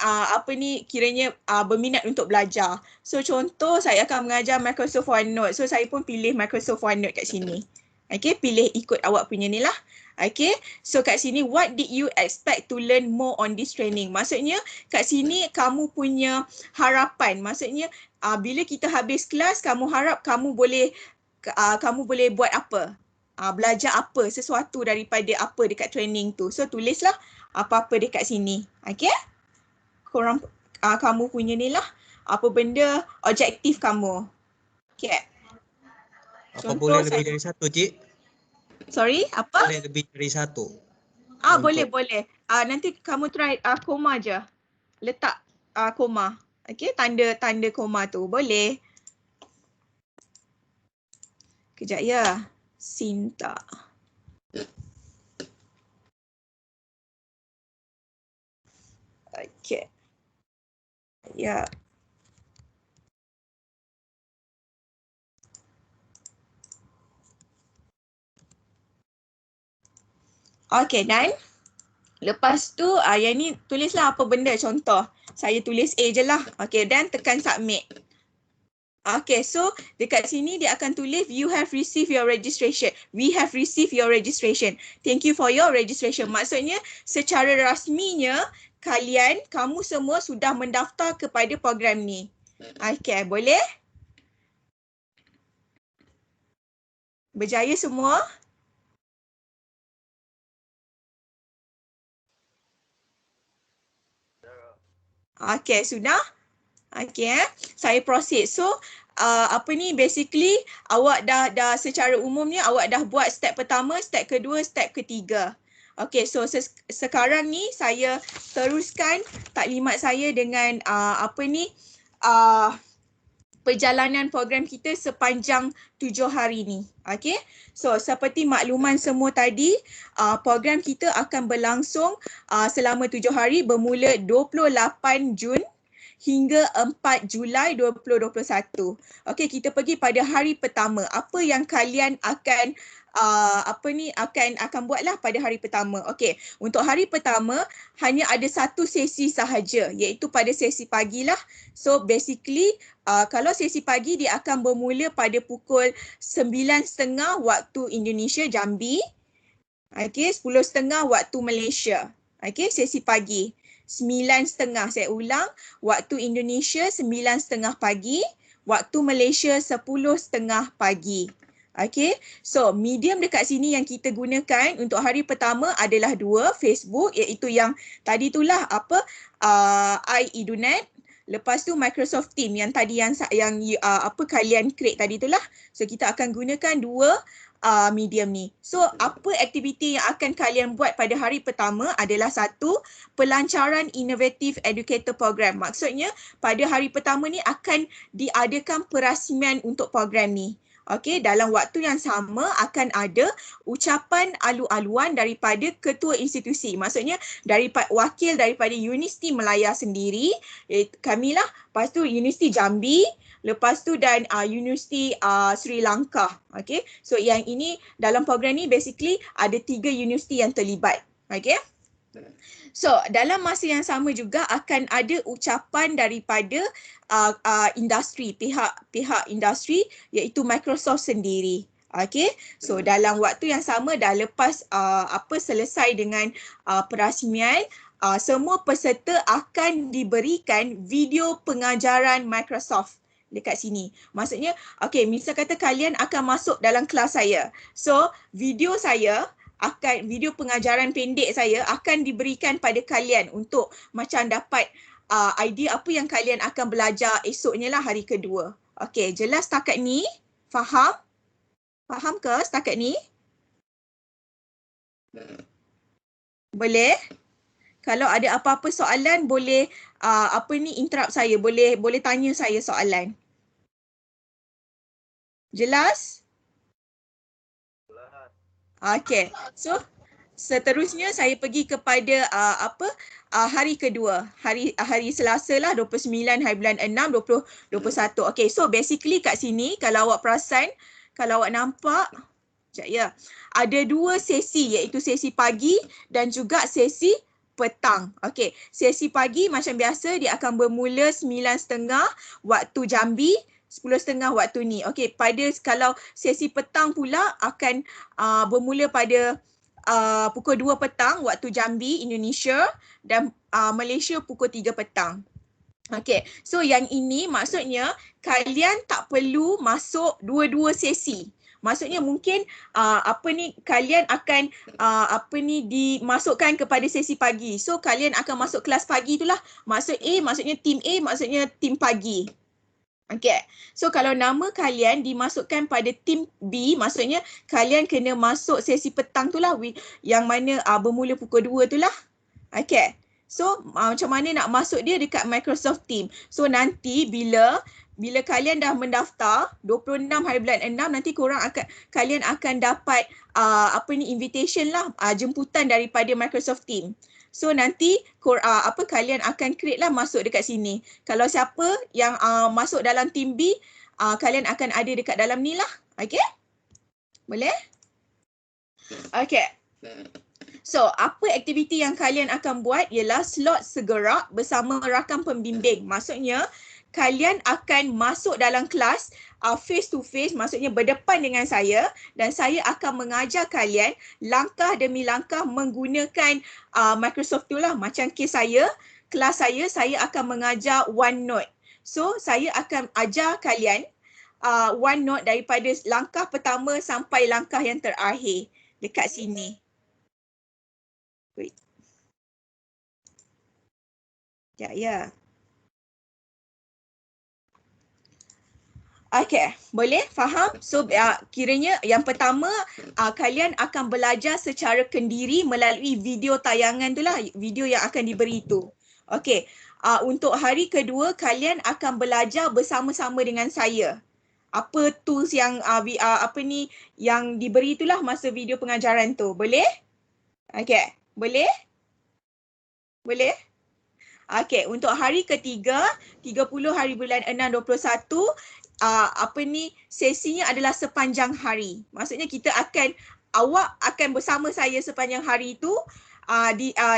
kiranya berminat untuk belajar. So contoh saya akan mengajar Microsoft OneNote. So saya pun pilih Microsoft OneNote kat sini. Okay, pilih ikut awak punya ni lah. Okay, so kat sini, what did you expect to learn more on this training? Maksudnya kat sini kamu punya harapan. Maksudnya bila kita habis kelas, kamu harap kamu boleh buat apa? Belajar apa, sesuatu daripada apa dekat training tu. So tulislah apa-apa dekat sini. Okay, korang kamu punya ni lah, apa benda objektif kamu. Okay. Apa boleh lebih dari satu, cik? Sorry, apa? Boleh lebih dari satu. Boleh. Nanti kamu try koma je. Letak koma. Okey, tanda koma tu. Boleh. Kejap ya. Sinta. Okey. Ya. Okey, dan lepas tu yang ni tulislah apa benda contoh. Saya tulis A je lah. Okey, dan tekan submit. Okay, so dekat sini dia akan tulis you have received your registration. We have received your registration. Thank you for your registration. Maksudnya secara rasminya kamu semua sudah mendaftar kepada program ni. Okay, boleh? Berjaya semua? Okay, sudah? Okay, saya proceed. So, basically awak dah secara umumnya awak dah buat step pertama, step kedua, step ketiga. Okay, so sekarang ni saya teruskan taklimat saya dengan perjalanan program kita sepanjang 7 hari ni. Okay, so seperti makluman semua tadi, program kita akan berlangsung selama 7 hari bermula 28 Jun hingga 4 Julai 2021. Okey, kita pergi pada hari pertama. Apa yang kalian akan akan buatlah pada hari pertama. Okey, untuk hari pertama hanya ada satu sesi sahaja, iaitu pada sesi pagi lah. So basically kalau sesi pagi dia akan bermula pada pukul 9.30 waktu Indonesia Jambi. Okey, 10.30 waktu Malaysia. Okey, sesi pagi. 9.30, saya ulang, waktu Indonesia 9.30 pagi, waktu Malaysia 10.30 pagi. Okay, so medium dekat sini yang kita gunakan untuk hari pertama adalah 2, Facebook, iaitu yang tadi itulah iEdunet. Lepas tu Microsoft Teams yang tadi yang kalian create tadi itulah. So kita akan gunakan 2 medium ni. So apa aktiviti yang akan kalian buat pada hari pertama adalah 1, pelancaran Innovative Educator Program. Maksudnya pada hari pertama ni akan diadakan perasmian untuk program ni. Okey, dalam waktu yang sama akan ada ucapan alu-aluan daripada ketua institusi. Maksudnya wakil daripada Universiti Melaya sendiri, kamilah, lepas tu Universiti Jambi, lepas tu dan Universiti Sri Lanka. Okey, so yang ini dalam program ni basically ada 3 universiti yang terlibat. Okey. So, dalam masa yang sama juga akan ada ucapan daripada industri, pihak industri iaitu Microsoft sendiri. Okay, so dalam waktu yang sama dah lepas selesai dengan perasmian, semua peserta akan diberikan video pengajaran Microsoft dekat sini. Maksudnya, okay, misal kata kalian akan masuk dalam kelas saya. So, video pengajaran pendek saya akan diberikan pada kalian untuk macam dapat idea apa yang kalian akan belajar esoknya lah, hari kedua. Okey, jelas setakat ni? Faham? Faham ke setakat ni? Boleh? Kalau ada apa-apa soalan boleh interrupt saya, boleh tanya saya soalan. Jelas? Okay, so seterusnya saya pergi kepada hari kedua, hari Selasa lah, 29 hari bulan 6 2021. Okay, so basically kat sini kalau awak perasan, kalau awak nampak, sekejap ya, ada 2 sesi, iaitu sesi pagi dan juga sesi petang. Okay, sesi pagi macam biasa dia akan bermula 9.30 waktu Jambi, 10.30 waktu ni. Okey, kalau sesi petang pula akan bermula pada pukul 2 petang waktu Jambi, Indonesia, dan Malaysia pukul 3 petang. Okey, so yang ini maksudnya kalian tak perlu masuk dua-dua sesi. Maksudnya mungkin kalian akan dimasukkan kepada sesi pagi. So kalian akan masuk kelas pagi itulah. Maksud A, maksudnya tim A, maksudnya tim pagi. Okay, so kalau nama kalian dimasukkan pada tim B, maksudnya kalian kena masuk sesi petang tu lah, yang mana bermula pukul 2 tu lah. Okay, so macam mana nak masuk dia dekat Microsoft Team. So nanti bila kalian dah mendaftar 26 hari bulan 6, nanti kalian akan dapat invitation lah, jemputan daripada Microsoft Team. So nanti kalian akan create lah masuk dekat sini. Kalau siapa yang masuk dalam team B, kalian akan ada dekat dalam ni lah. Okay? Boleh? Okay. So, apa aktiviti yang kalian akan buat ialah slot segerak bersama rakan pembimbing. Maksudnya, kalian akan masuk dalam kelas face to face, maksudnya berdepan dengan saya, dan saya akan mengajar kalian langkah demi langkah menggunakan Microsoft tu lah. Macam kes kelas saya akan mengajar OneNote. So, saya akan ajar kalian OneNote daripada langkah pertama sampai langkah yang terakhir dekat sini. Wait. Ya. Okay, boleh? Faham? So, kiranya yang pertama, kalian akan belajar secara kendiri melalui video tayangan tu lah, video yang akan diberi tu. Okay, untuk hari kedua, kalian akan belajar bersama-sama dengan saya. Apa tools yang yang diberi itulah masa video pengajaran tu. Boleh? Okay, boleh? Boleh? Okay, untuk hari ketiga, 30 hari bulan 6 21, sesinya adalah sepanjang hari. Maksudnya awak akan bersama saya sepanjang hari itu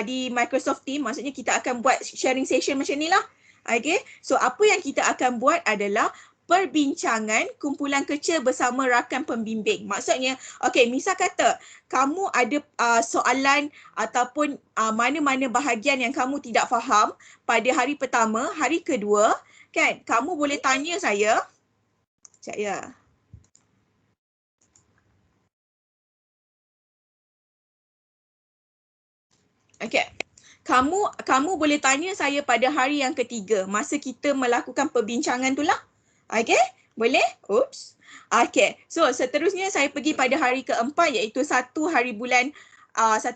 di Microsoft Team. Maksudnya kita akan buat sharing session macam ni lah. Okay, so apa yang kita akan buat adalah perbincangan kumpulan kecil bersama rakan pembimbing. Maksudnya, okay, misal kata kamu ada soalan ataupun mana-mana bahagian yang kamu tidak faham pada hari pertama, hari kedua, kan, kamu boleh tanya saya. Sekejap ya. Okay. Kamu boleh tanya saya pada hari yang ketiga masa kita melakukan perbincangan tu lah. Okay, boleh? Oops. Okay, so seterusnya saya pergi pada hari keempat iaitu 1 hari bulan 7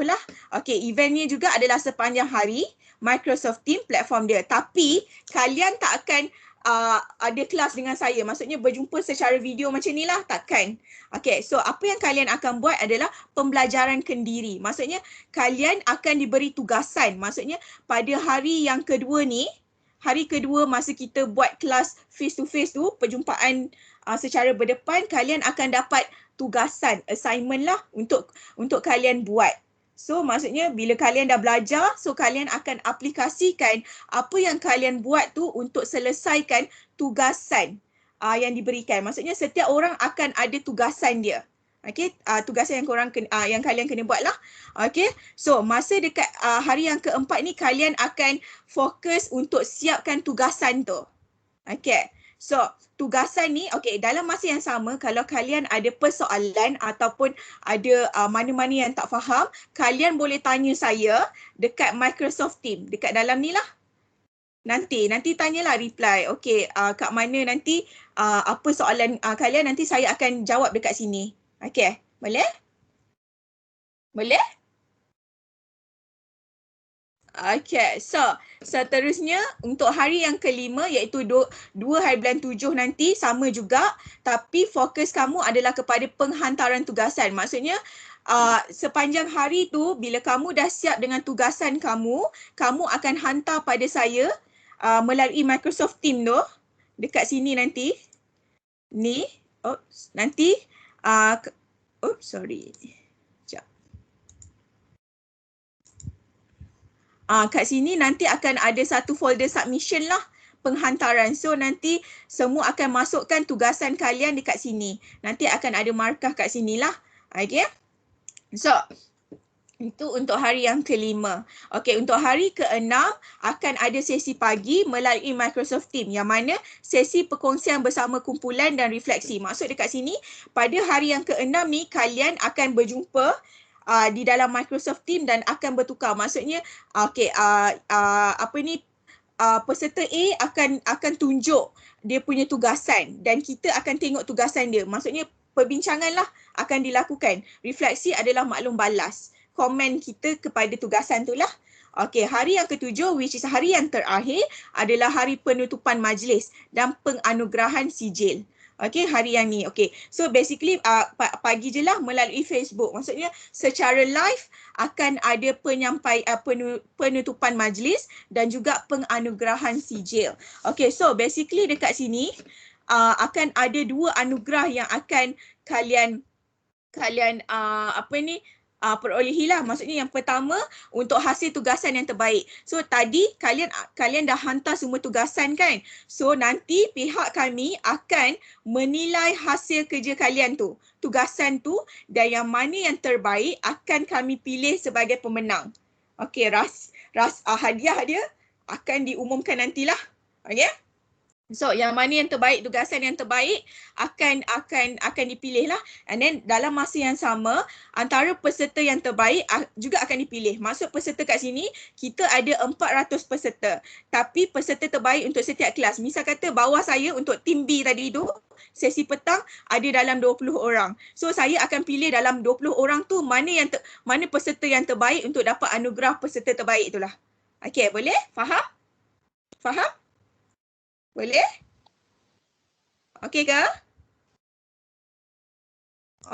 lah. Okay, eventnya juga adalah sepanjang hari, Microsoft Team platform dia. Tapi kalian tak akan ada kelas dengan saya. Maksudnya berjumpa secara video macam ni lah, takkan. Okay, so apa yang kalian akan buat adalah pembelajaran kendiri. Maksudnya kalian akan diberi tugasan. Maksudnya pada hari yang kedua ni, hari kedua masa kita buat kelas face to face tu, perjumpaan secara berdepan, kalian akan dapat tugasan, assignment lah untuk kalian buat. So maksudnya bila kalian dah belajar, so kalian akan aplikasikan apa yang kalian buat tu untuk selesaikan tugasan yang diberikan. Maksudnya setiap orang akan ada tugasan dia. Okay, tugasan yang kalian kena buat lah. Okay, so masa dekat hari yang keempat ni kalian akan fokus untuk siapkan tugasan tu. Okay, so tugasan ni, okay, dalam masa yang sama kalau kalian ada persoalan ataupun ada mana-mana yang tak faham, kalian boleh tanya saya dekat Microsoft Team, dekat dalam ni lah. Nanti tanyalah reply. Okay, kat mana nanti apa soalan kalian, nanti saya akan jawab dekat sini. Okay, boleh? Boleh? Okay, so seterusnya untuk hari yang kelima iaitu 2 hari bulan 7 nanti sama juga, tapi fokus kamu adalah kepada penghantaran tugasan. Maksudnya sepanjang hari tu bila kamu dah siap dengan tugasan kamu akan hantar pada saya melalui Microsoft Team tu dekat sini nanti. Ni, nanti sorry. Sekejap. Kat sini nanti akan ada satu folder submission lah, penghantaran. So nanti semua akan masukkan tugasan kalian dekat sini. Nanti akan ada markah kat sini lah. Okay. So itu untuk hari yang kelima. Okay, untuk hari keenam akan ada sesi pagi melalui Microsoft Team yang mana sesi perkongsian bersama kumpulan dan refleksi. Maksud dekat sini, pada hari yang keenam ni kalian akan berjumpa di dalam Microsoft Team dan akan bertukar. Maksudnya, okay, peserta A akan tunjuk dia punya tugasan dan kita akan tengok tugasan dia. Maksudnya perbincangan lah akan dilakukan. Refleksi adalah maklum balas komen kita kepada tugasan tu lah. Okey, hari yang ketujuh which is hari yang terakhir adalah hari penutupan majlis dan penganugerahan sijil. Okey, hari yang ni. Okey. So basically pagi je lah melalui Facebook. Maksudnya secara live akan ada penutupan majlis dan juga penganugerahan sijil. Okey, so basically dekat sini akan ada dua anugerah yang akan kalian perolehilah. Maksudnya yang pertama untuk hasil tugasan yang terbaik. So tadi kalian dah hantar semua tugasan kan? So nanti pihak kami akan menilai hasil kerja kalian tu, tugasan tu, dan yang mana yang terbaik akan kami pilih sebagai pemenang. Okey, hadiah dia akan diumumkan nantilah. Okey? So yang mana yang terbaik, tugasan yang terbaik akan dipilih lah. And then dalam masa yang sama antara peserta yang terbaik juga akan dipilih. Maksud peserta kat sini kita ada 400 peserta. Tapi peserta terbaik untuk setiap kelas. Misal kata bawah saya untuk tim B tadi tu sesi petang ada dalam 20 orang. So saya akan pilih dalam 20 orang tu mana peserta yang terbaik untuk dapat anugerah peserta terbaik itulah. Okey, boleh? Faham? Faham? Boleh? Okey ke?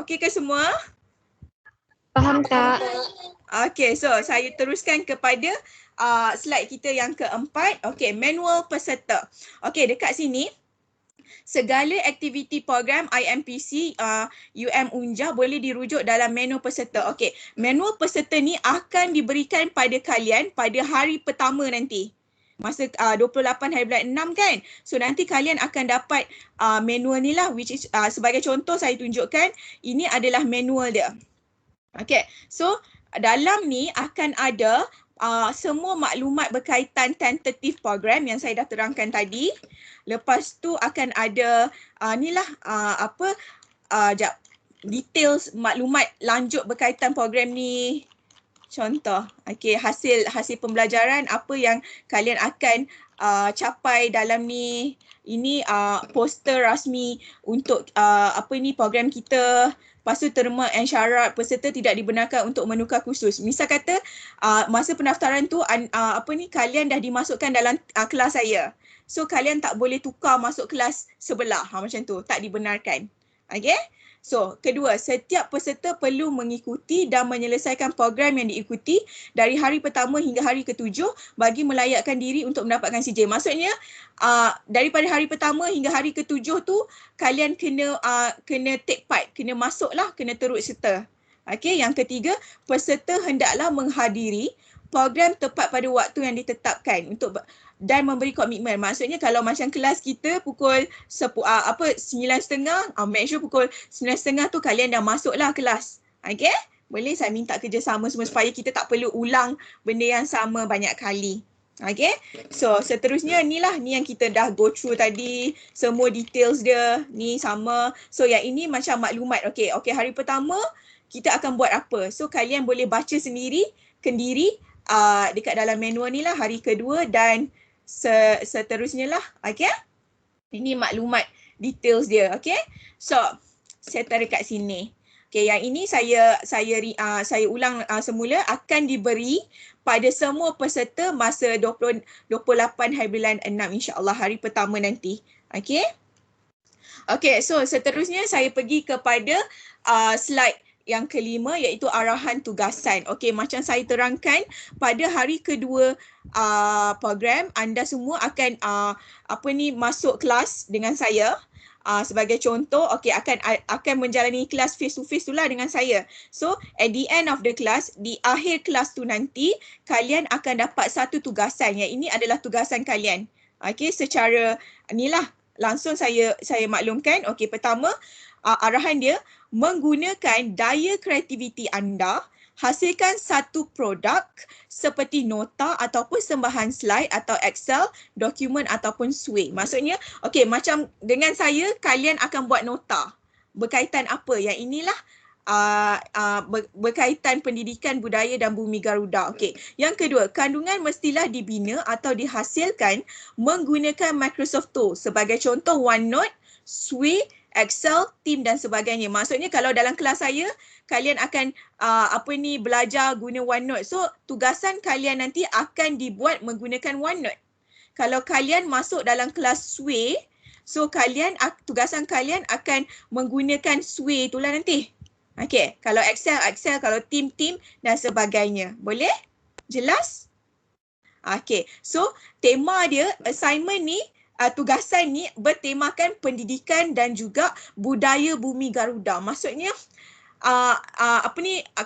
Okey ke semua? Faham Kak? Okey, so saya teruskan kepada slide kita yang keempat. Okey, manual peserta. Okey, dekat sini segala aktiviti program IMPC UM Unja boleh dirujuk dalam manual peserta. Okey, manual peserta ni akan diberikan pada kalian pada hari pertama nanti. Masa 28 hari bulan 6 kan. So nanti kalian akan dapat manual ni lah, which is sebagai contoh saya tunjukkan ini adalah manual dia. Okay, so dalam ni akan ada semua maklumat berkaitan tentative program yang saya dah terangkan tadi. Lepas tu akan ada details maklumat lanjut berkaitan program ni. Contoh, okey, hasil pembelajaran apa yang kalian akan capai dalam ni. Ini poster rasmi untuk program kita. Lepas tu terma and syarat peserta tidak dibenarkan untuk menukar kursus. Misal kata masa pendaftaran tu kalian dah dimasukkan dalam kelas saya. So kalian tak boleh tukar masuk kelas sebelah. Macam tu, tak dibenarkan. Okey? So, kedua, setiap peserta perlu mengikuti dan menyelesaikan program yang diikuti dari hari pertama hingga hari ketujuh bagi melayakkan diri untuk mendapatkan sijil. Maksudnya, daripada hari pertama hingga hari ketujuh tu, kalian kena take part, kena masuklah, kena turut serta. Okey, yang ketiga, peserta hendaklah menghadiri program tepat pada waktu yang ditetapkan dan memberi komitmen. Maksudnya kalau macam kelas kita pukul 9.30, make sure pukul 9.30 tu kalian dah masuklah kelas. Okay? Boleh saya minta kerjasama semua supaya kita tak perlu ulang benda yang sama banyak kali. Okay? So seterusnya ni yang kita dah go through tadi. Semua details dia ni sama. So yang ini macam maklumat. Okay, hari pertama kita akan buat apa. So kalian boleh baca sendiri, kendiri dekat dalam manual ni lah hari kedua dan seterusnya lah. Okay? Ini maklumat details dia. Okay? So, saya tarik kat sini. Okay, yang ini saya ulang semula akan diberi pada semua peserta masa 28 hari bulan 6 insya-Allah hari pertama nanti. Okay? Okay, so seterusnya saya pergi kepada slide yang kelima iaitu arahan tugasan. Okey, macam saya terangkan pada hari kedua program anda semua akan masuk kelas dengan saya. Sebagai contoh, okey akan menjalani kelas face to face itulah dengan saya. So, at the end of the class, di akhir kelas tu nanti kalian akan dapat satu tugasan. Yang ini adalah tugasan kalian. Okey, secara inilah langsung saya maklumkan. Okey, pertama arahan dia menggunakan daya kreativiti anda, hasilkan satu produk seperti nota ataupun sembahan slide atau Excel, dokumen ataupun Sway. Maksudnya, okey macam dengan saya, kalian akan buat nota berkaitan apa? Yang inilah berkaitan pendidikan budaya dan bumi Garuda. Okey. Yang kedua, kandungan mestilah dibina atau dihasilkan menggunakan Microsoft Tools. Sebagai contoh OneNote, Sui, Excel, Team dan sebagainya. Maksudnya kalau dalam kelas saya, kalian akan belajar guna OneNote. So, tugasan kalian nanti akan dibuat menggunakan OneNote. Kalau kalian masuk dalam kelas Sui, so tugasan kalian akan menggunakan Sui itulah nanti. Okey, kalau Excel, kalau Team dan sebagainya. Boleh? Jelas? Okey, so tema dia, assignment ni, tugasan ni bertemakan pendidikan dan juga budaya bumi Garuda. Maksudnya,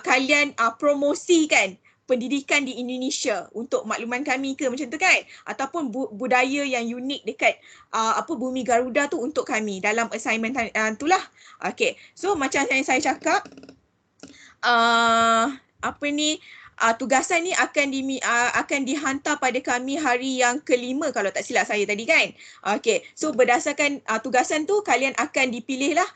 kalian promosikan pendidikan di Indonesia untuk makluman kami ke macam tu kan, ataupun budaya yang unik dekat bumi Garuda tu untuk kami dalam assignment itulah. Okey, so macam yang saya cakap, tugasan ni akan dihantar pada kami hari yang ke-5 kalau tak silap saya tadi kan. Okey, so berdasarkan tugasan tu kalian akan dipilih lah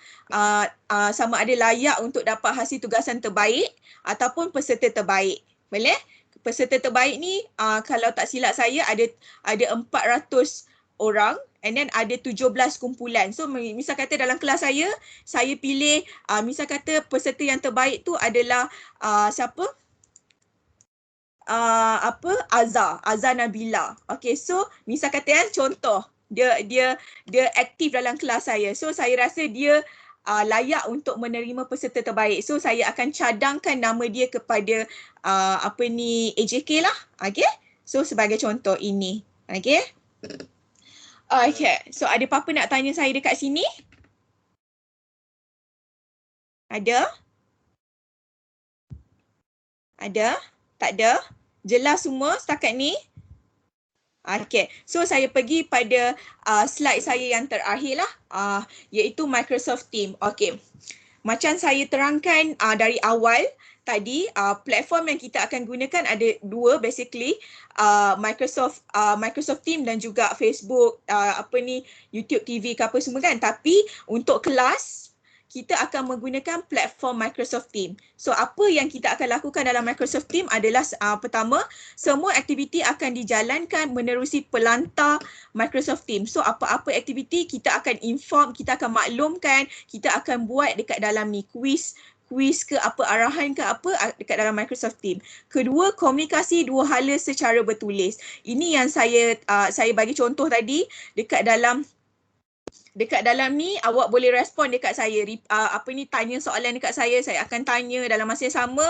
sama ada layak untuk dapat hasil tugasan terbaik ataupun peserta terbaik. Boleh? Peserta terbaik ni kalau tak silap saya ada 400 orang and then ada 17 kumpulan. So misal kata dalam kelas saya pilih misal kata peserta yang terbaik tu adalah siapa? Azhar Nabila. Okay, so misal kata contoh dia aktif dalam kelas saya. So saya rasa dia layak untuk menerima peserta terbaik. So saya akan cadangkan nama dia kepada AJK lah. Okay. So sebagai contoh ini. Okay. Okay. So ada apa-apa nak tanya saya dekat sini? Ada? Ada? Tak ada? Jelas semua setakat ni? Okay, so saya pergi pada slide saya yang terakhir lah, iaitu Microsoft Team. Okay, macam saya terangkan dari awal tadi, platform yang kita akan gunakan ada dua basically, Microsoft Team dan juga Facebook, YouTube TV ke apa semua kan. Tapi untuk kelas, kita akan menggunakan platform Microsoft Team. So apa yang kita akan lakukan dalam Microsoft Team adalah pertama, semua aktiviti akan dijalankan menerusi pelantar Microsoft Team. So apa-apa aktiviti kita akan inform, kita akan maklumkan, kita akan buat dekat dalam ni quiz ke apa, arahan ke apa dekat dalam Microsoft Team. Kedua, komunikasi dua hala secara bertulis. Ini yang saya bagi contoh tadi dekat dalam ni awak boleh respon dekat saya, tanya soalan dekat saya akan tanya dalam masa yang sama,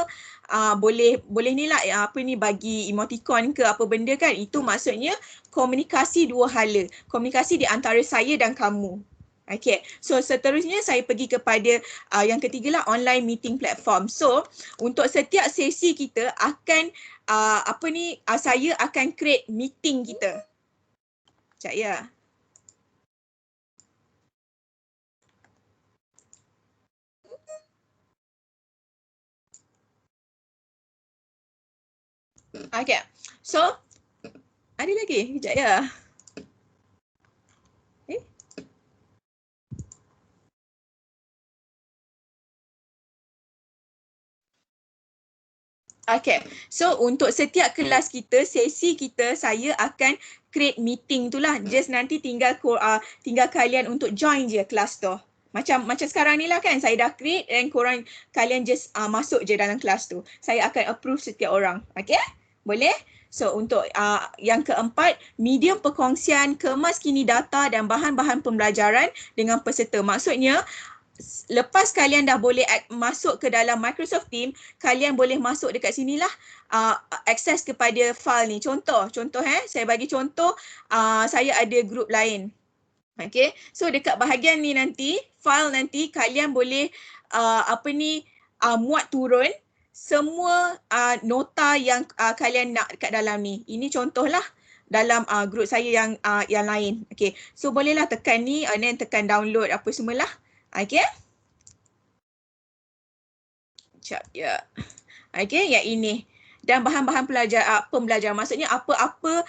boleh ni lah bagi emoticon ke apa benda kan. Itu maksudnya komunikasi dua hala, komunikasi di antara saya dan kamu. Okay, so seterusnya saya pergi kepada yang ketiga lah, online meeting platform. So untuk setiap sesi kita akan saya akan create meeting kita. Sekejap ya. Okay, so ada lagi? Sekejap ya. Okay, so untuk setiap kelas kita, sesi kita, saya akan create meeting tu lah. Just nanti tinggal kalian untuk join je kelas tu. Macam sekarang ni lah kan, saya dah create dan kalian just masuk je dalam kelas tu. Saya akan approve setiap orang. Okay, boleh? So untuk yang keempat, medium perkongsian, kemas kini data dan bahan-bahan pembelajaran dengan peserta. Maksudnya, lepas kalian dah boleh masuk ke dalam Microsoft Team, kalian boleh masuk dekat sinilah, akses kepada file ni. Contoh saya bagi contoh, saya ada grup lain. Okay, so dekat bahagian ni nanti, file nanti kalian boleh muat turun semua nota yang kalian nak dekat dalam ni. Ini contohlah dalam grup saya yang lain. Okay, so bolehlah tekan ni and then tekan download apa semualah. Okay. Sekejap ya. Okay, yang ini. dan bahan-bahan pembelajaran. Maksudnya apa-apa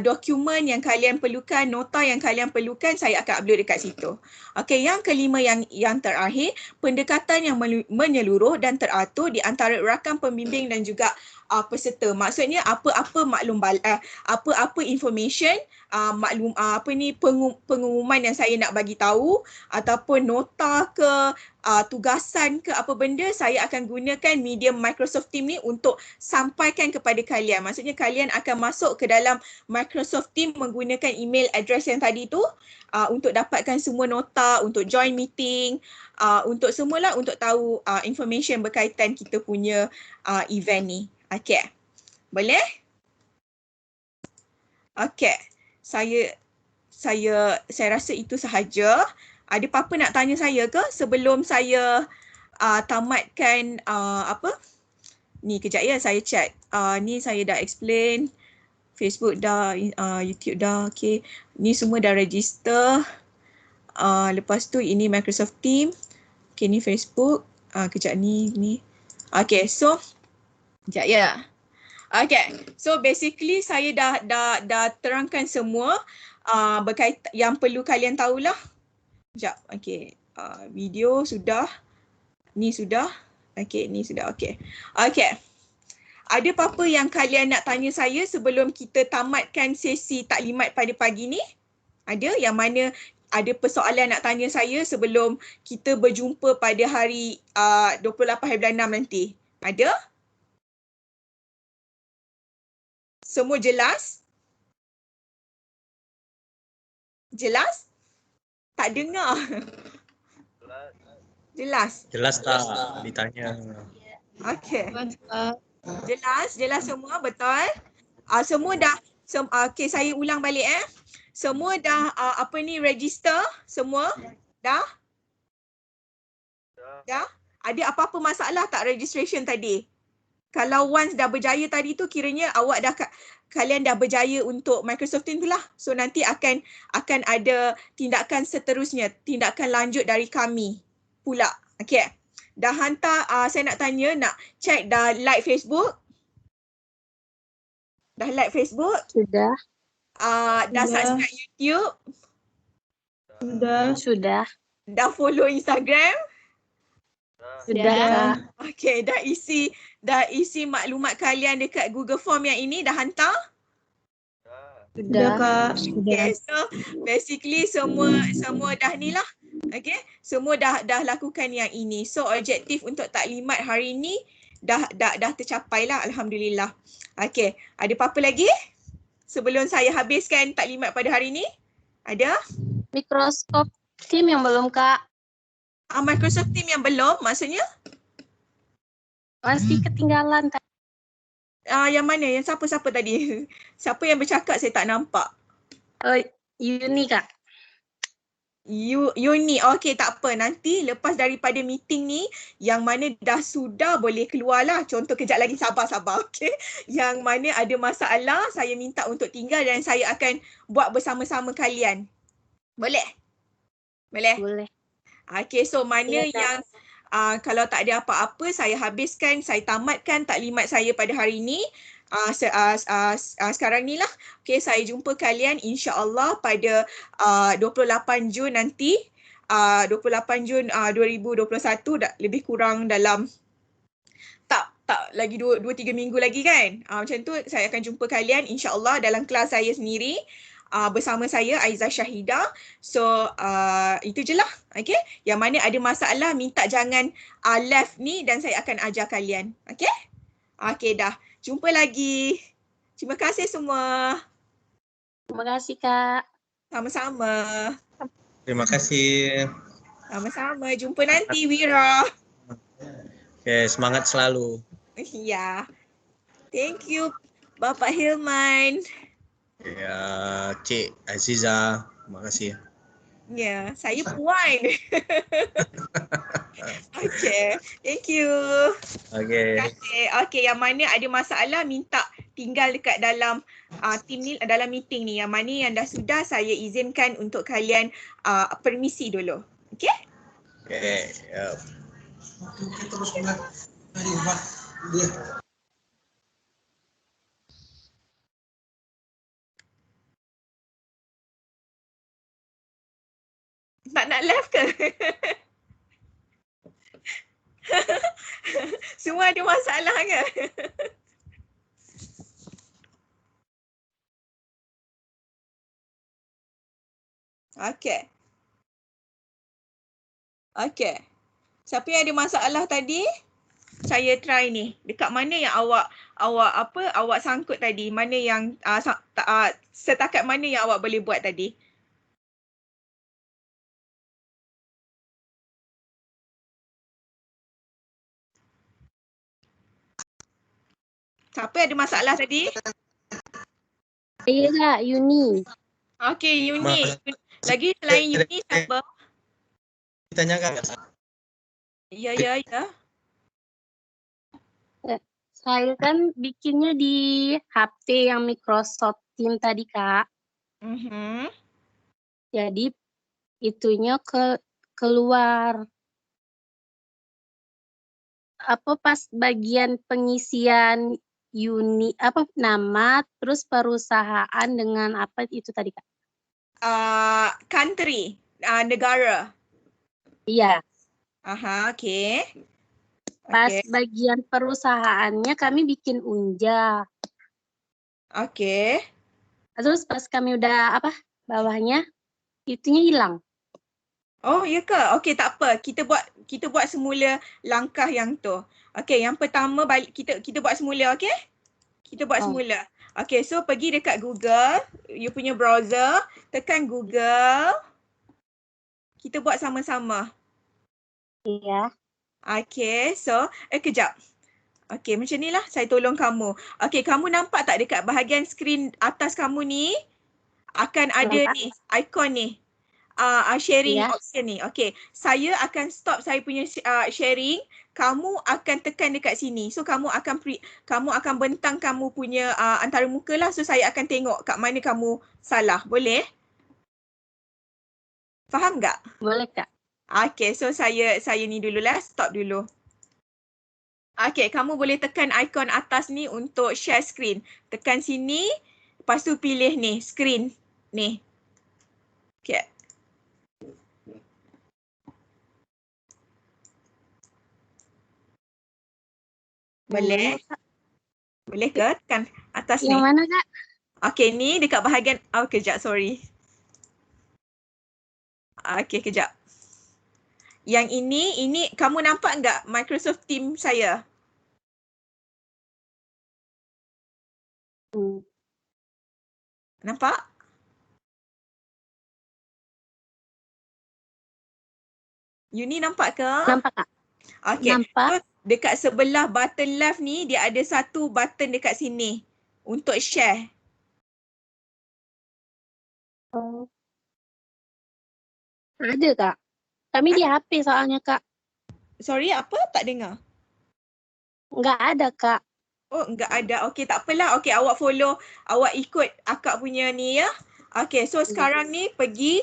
dokumen yang kalian perlukan, nota yang kalian perlukan, saya akan upload dekat situ. Okey, yang kelima yang terakhir, pendekatan yang menyeluruh dan teratur di antara rakan pembimbing dan juga peserta. Maksudnya apa-apa apa-apa information, pengumuman yang saya nak bagi tahu ataupun nota ke tugasan ke apa benda, saya akan gunakan medium Microsoft Teams ni untuk sampaikan kepada kalian. Maksudnya kalian akan masuk ke dalam Microsoft Teams menggunakan email address yang tadi tu untuk dapatkan semua nota, untuk join meeting, untuk semualah, untuk tahu information berkaitan kita punya event ni. Okey. Boleh? Okey. Saya rasa itu sahaja. Ada apa-apa nak tanya saya ke sebelum saya tamatkan apa? Ni kejap ya, saya chat. Ni saya dah explain. Facebook dah, YouTube dah. Okey. Ni semua dah register. Lepas tu ini Microsoft Teams. Okey, ni Facebook. Kejap ni. Okey, so kejap ya. Okay, so basically saya dah terangkan semua berkaitan yang perlu kalian tahulah. Sekejap, okay. Video sudah, ni sudah, okay, ni sudah, okay. Okay, ada apa-apa yang kalian nak tanya saya sebelum kita tamatkan sesi taklimat pada pagi ni? Ada yang mana ada persoalan nak tanya saya sebelum kita berjumpa pada hari 28/6 nanti? Ada? Semua jelas? Jelas? Tak dengar. Jelas? Jelas tak ditanya? Okey. Jelas, Kak. Jelas semua, betul? Semua dah, okey, saya ulang balik Semua dah register? Semua? Dah? Dah? Ada apa-apa masalah tak registration tadi? Kalau once dah berjaya tadi tu, kiranya kalian dah berjaya untuk Microsoft Teams tu lah. So nanti akan ada tindakan seterusnya, tindakan lanjut dari kami pula. Okay. Dah hantar, saya nak tanya, nak check dah like Facebook? Dah like Facebook? Sudah. Dah subscribe YouTube? Sudah. Dah follow Instagram? Sudah. Okay, dah isi maklumat kalian dekat Google Form yang ini, dah hantar? Sudah, Kak. Okay, so basically semua dah ni lah. Okay, semua dah lakukan yang ini. So objektif untuk taklimat hari ni dah tercapai lah, alhamdulillah. Okay, ada apa-apa lagi sebelum saya habiskan taklimat pada hari ni? Ada? Microsoft Teams yang belum, Kak. Microsoft Teams yang belum, maksudnya? Masih ketinggalan, Kak. Yang mana? Yang siapa tadi? Siapa yang bercakap saya tak nampak? Uni, Kak. Uni, okey, tak apa. Nanti lepas daripada meeting ni, yang mana sudah boleh keluar lah. Contoh kejap lagi, sabar, okey. Yang mana ada masalah, saya minta untuk tinggal dan saya akan buat bersama-sama kalian. Boleh? Boleh. Okey, so mana Boleh, Kak. yang kalau tak ada apa-apa, saya habiskan, saya tamatkan taklimat saya pada hari ini. Sekarang ni lah. Okay, saya jumpa kalian insya-Allah pada 28 Jun nanti. 28 Jun 2021, lebih kurang dalam tak lagi 2-3 minggu lagi kan. Macam tu saya akan jumpa kalian insya-Allah dalam kelas saya sendiri. Bersama saya Aizah Syahidah. So itu je lah. Okay. Yang mana ada masalah minta jangan left ni dan saya akan ajar kalian. Okay. Okay dah. Jumpa lagi. Terima kasih semua. Terima kasih, Kak. Sama-sama. Terima kasih. Sama-sama. Jumpa nanti Wira. Okay, semangat selalu. Ya. Thank you Bapak Hilman. Ya, Cik Aziza, terima kasih. Ya, saya Puan. Okay, thank you. Okay. Okay, yang mana ada masalah minta tinggal dekat dalam team ni, dalam meeting ni. Yang mana yang dah sudah saya izinkan untuk kalian permisi dulu. Okay? Okay. Yep. Tak nak left ke? Semua ada masalah ke? Okey. Okey. Siapa yang ada masalah tadi? Saya try ni. Dekat mana yang awak sangkut tadi? Mana yang setakat mana yang awak boleh buat tadi? Siapa ada masalah tadi? Saya Kak, Yuni. Okey, Yuni. Lagi selain Yuni siapa? Ditanyakan. Ya. Saya kan bikinnya di HP yang Microsoft Teams tadi Kak. Jadi itunya keluar. Pas bagian pengisian nama terus perusahaan dengan apa itu tadi Kak? Country, negara. Iya. Okey. Pas bagian perusahaannya kami bikin unja. Okey. Terus pas kami udah bawahnya itunya hilang. Oh, ya ke? Okey, tak apa. Kita buat semula langkah yang tu. Okey, yang pertama kita buat semula, okey? Kita buat semula. Okey, so pergi dekat Google, you punya browser, tekan Google. Kita buat sama-sama. Iya. Okey, so kejap. Okey, macam ni lah saya tolong kamu. Okey, kamu nampak tak dekat bahagian skrin atas kamu ni akan ada ni, ikon ni. Sharing option ni. Okey, saya akan stop saya punya sharing. Kamu akan tekan dekat sini. So kamu akan bentang kamu punya antara muka lah. So saya akan tengok kat mana kamu salah. Boleh? Faham tak? Boleh Kak. Okey, so saya ni dululah, stop dulu. Okey, kamu boleh tekan ikon atas ni untuk share screen. Tekan sini, lepas tu pilih ni, screen ni. Okey. Boleh? Boleh ke? Tekan atas ni. Yang mana Kak? Okey, ni dekat bahagian, kejap, sorry. Okey, kejap. Yang ini kamu nampak enggak Microsoft Teams saya? Nampak? Yuni nampak ke? Nampak Kak. Okey. Nampak. So, dekat sebelah button left ni dia ada satu button dekat sini untuk share. Ada Kak. Kami di HP soalnya Kak. Sorry, apa? Tak dengar. Enggak ada Kak. Oh, enggak ada. Okey, tak apalah. Okey, awak follow, awak ikut akak punya ni ya. Okey, so sekarang ni pergi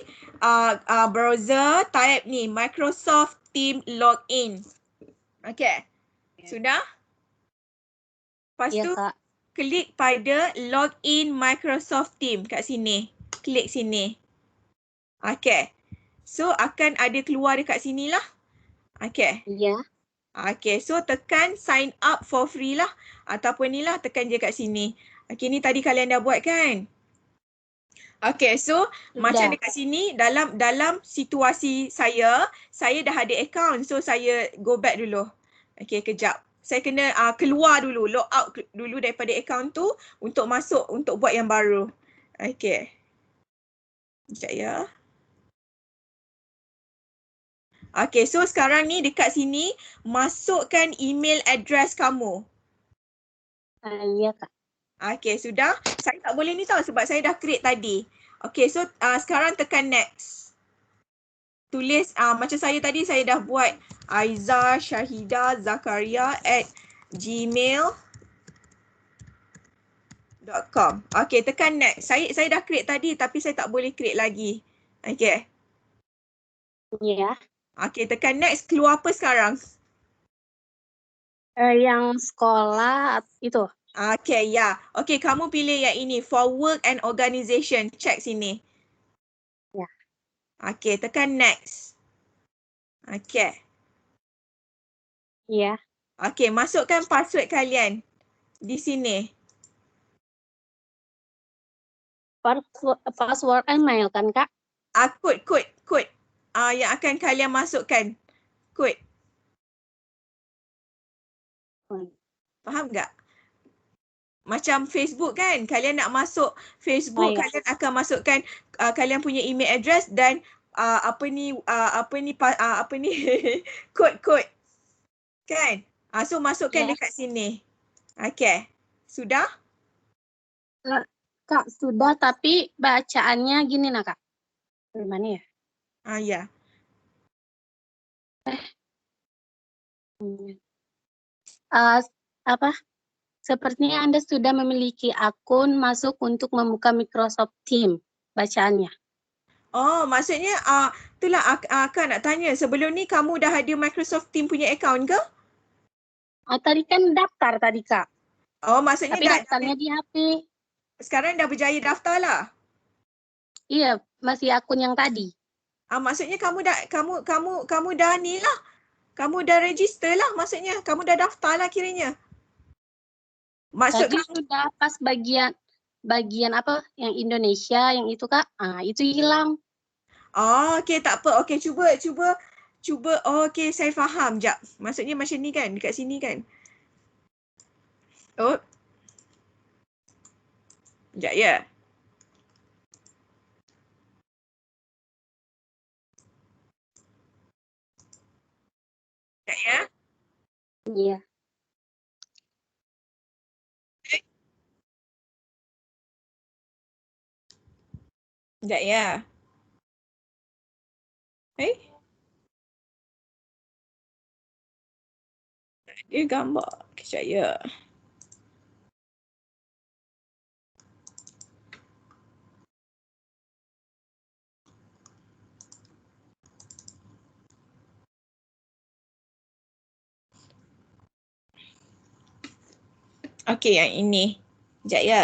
browser, type ni Microsoft Teams Login. Okey. Sudah? Lepas tu Kak. klik pada Login Microsoft Teams kat sini. Klik sini. Okey. So akan ada keluar dekat sini lah. Okey. Iya. Okey, so tekan sign up for free lah. Ataupun ni lah, tekan je kat sini. Okey, ni tadi kalian dah buat kan? Okey, so macam dekat sini, dalam situasi saya dah ada account. So saya go back dulu. Okey, kejap. Saya kena keluar dulu, log out dulu daripada account tu untuk masuk, untuk buat yang baru. Okey. Sekejap ya. Okey, so sekarang ni dekat sini, masukkan email address kamu. Iya Kak. Okey, sudah. Saya tak boleh ni tahu sebab saya dah create tadi. Okey, so sekarang tekan next. Tulis, macam saya tadi, saya dah buat Aiza Shahida Zakaria @gmail.com. Okey, tekan next. Saya dah create tadi tapi saya tak boleh create lagi. Okey. Iya. Okey, tekan next. Keluar apa sekarang? Yang sekolah itu. Okey, ya. Okey, kamu pilih yang ini. For work and organisation. Check sini. Ya. Okey, tekan next. Okey. Iya. Okey, masukkan password kalian di sini. Password email kan, Kak? Kod. Yang akan kalian masukkan. Kod. Faham tak? Macam Facebook kan, kalian nak masuk Facebook, Ya. kalian akan masukkan kalian punya email address dan apa ni kod kan. So masukkan Ya. dekat sini. Okey. Sudah? Kak, sudah, tapi bacaannya gini nah, Kak. Gimana ya? Ya. Apa? Sepertinya Anda sudah memiliki akun masuk untuk membuka Microsoft Teams. Bacaannya. Oh, maksudnya itulah Akak nak tanya, sebelum ni kamu dah ada Microsoft Team punya account ke? Tadi kan daftar tadi, Kak. Oh, maksudnya Tapi daftarnya di HP. sekarang dah berjaya daftar lah. Iya, masih akun yang tadi. Maksudnya kamu dah ni lah. Kamu dah register lah, maksudnya kamu dah daftar lah kiranya. Maksud Tadi kamu sudah pas bagian apa yang Indonesia yang itu, Kak. Itu hilang. okey, tak apa. Okey, cuba. Okey, saya faham. Jap. Maksudnya macam ni kan, dekat sini kan. Oh. Sekejap ya. Sekejap ya. Iya. Sekejap ya. Dia gambar. Sekejap ya. Okey, yang ini. Sekejap ya.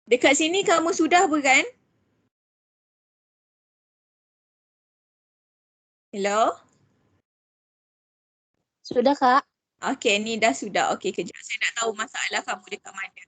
Dekat sini kamu sudah bukan? Hello? Sudah, Kak. Okey, ni dah sudah. Okey, kejap. Saya nak tahu masalah kamu dekat mana.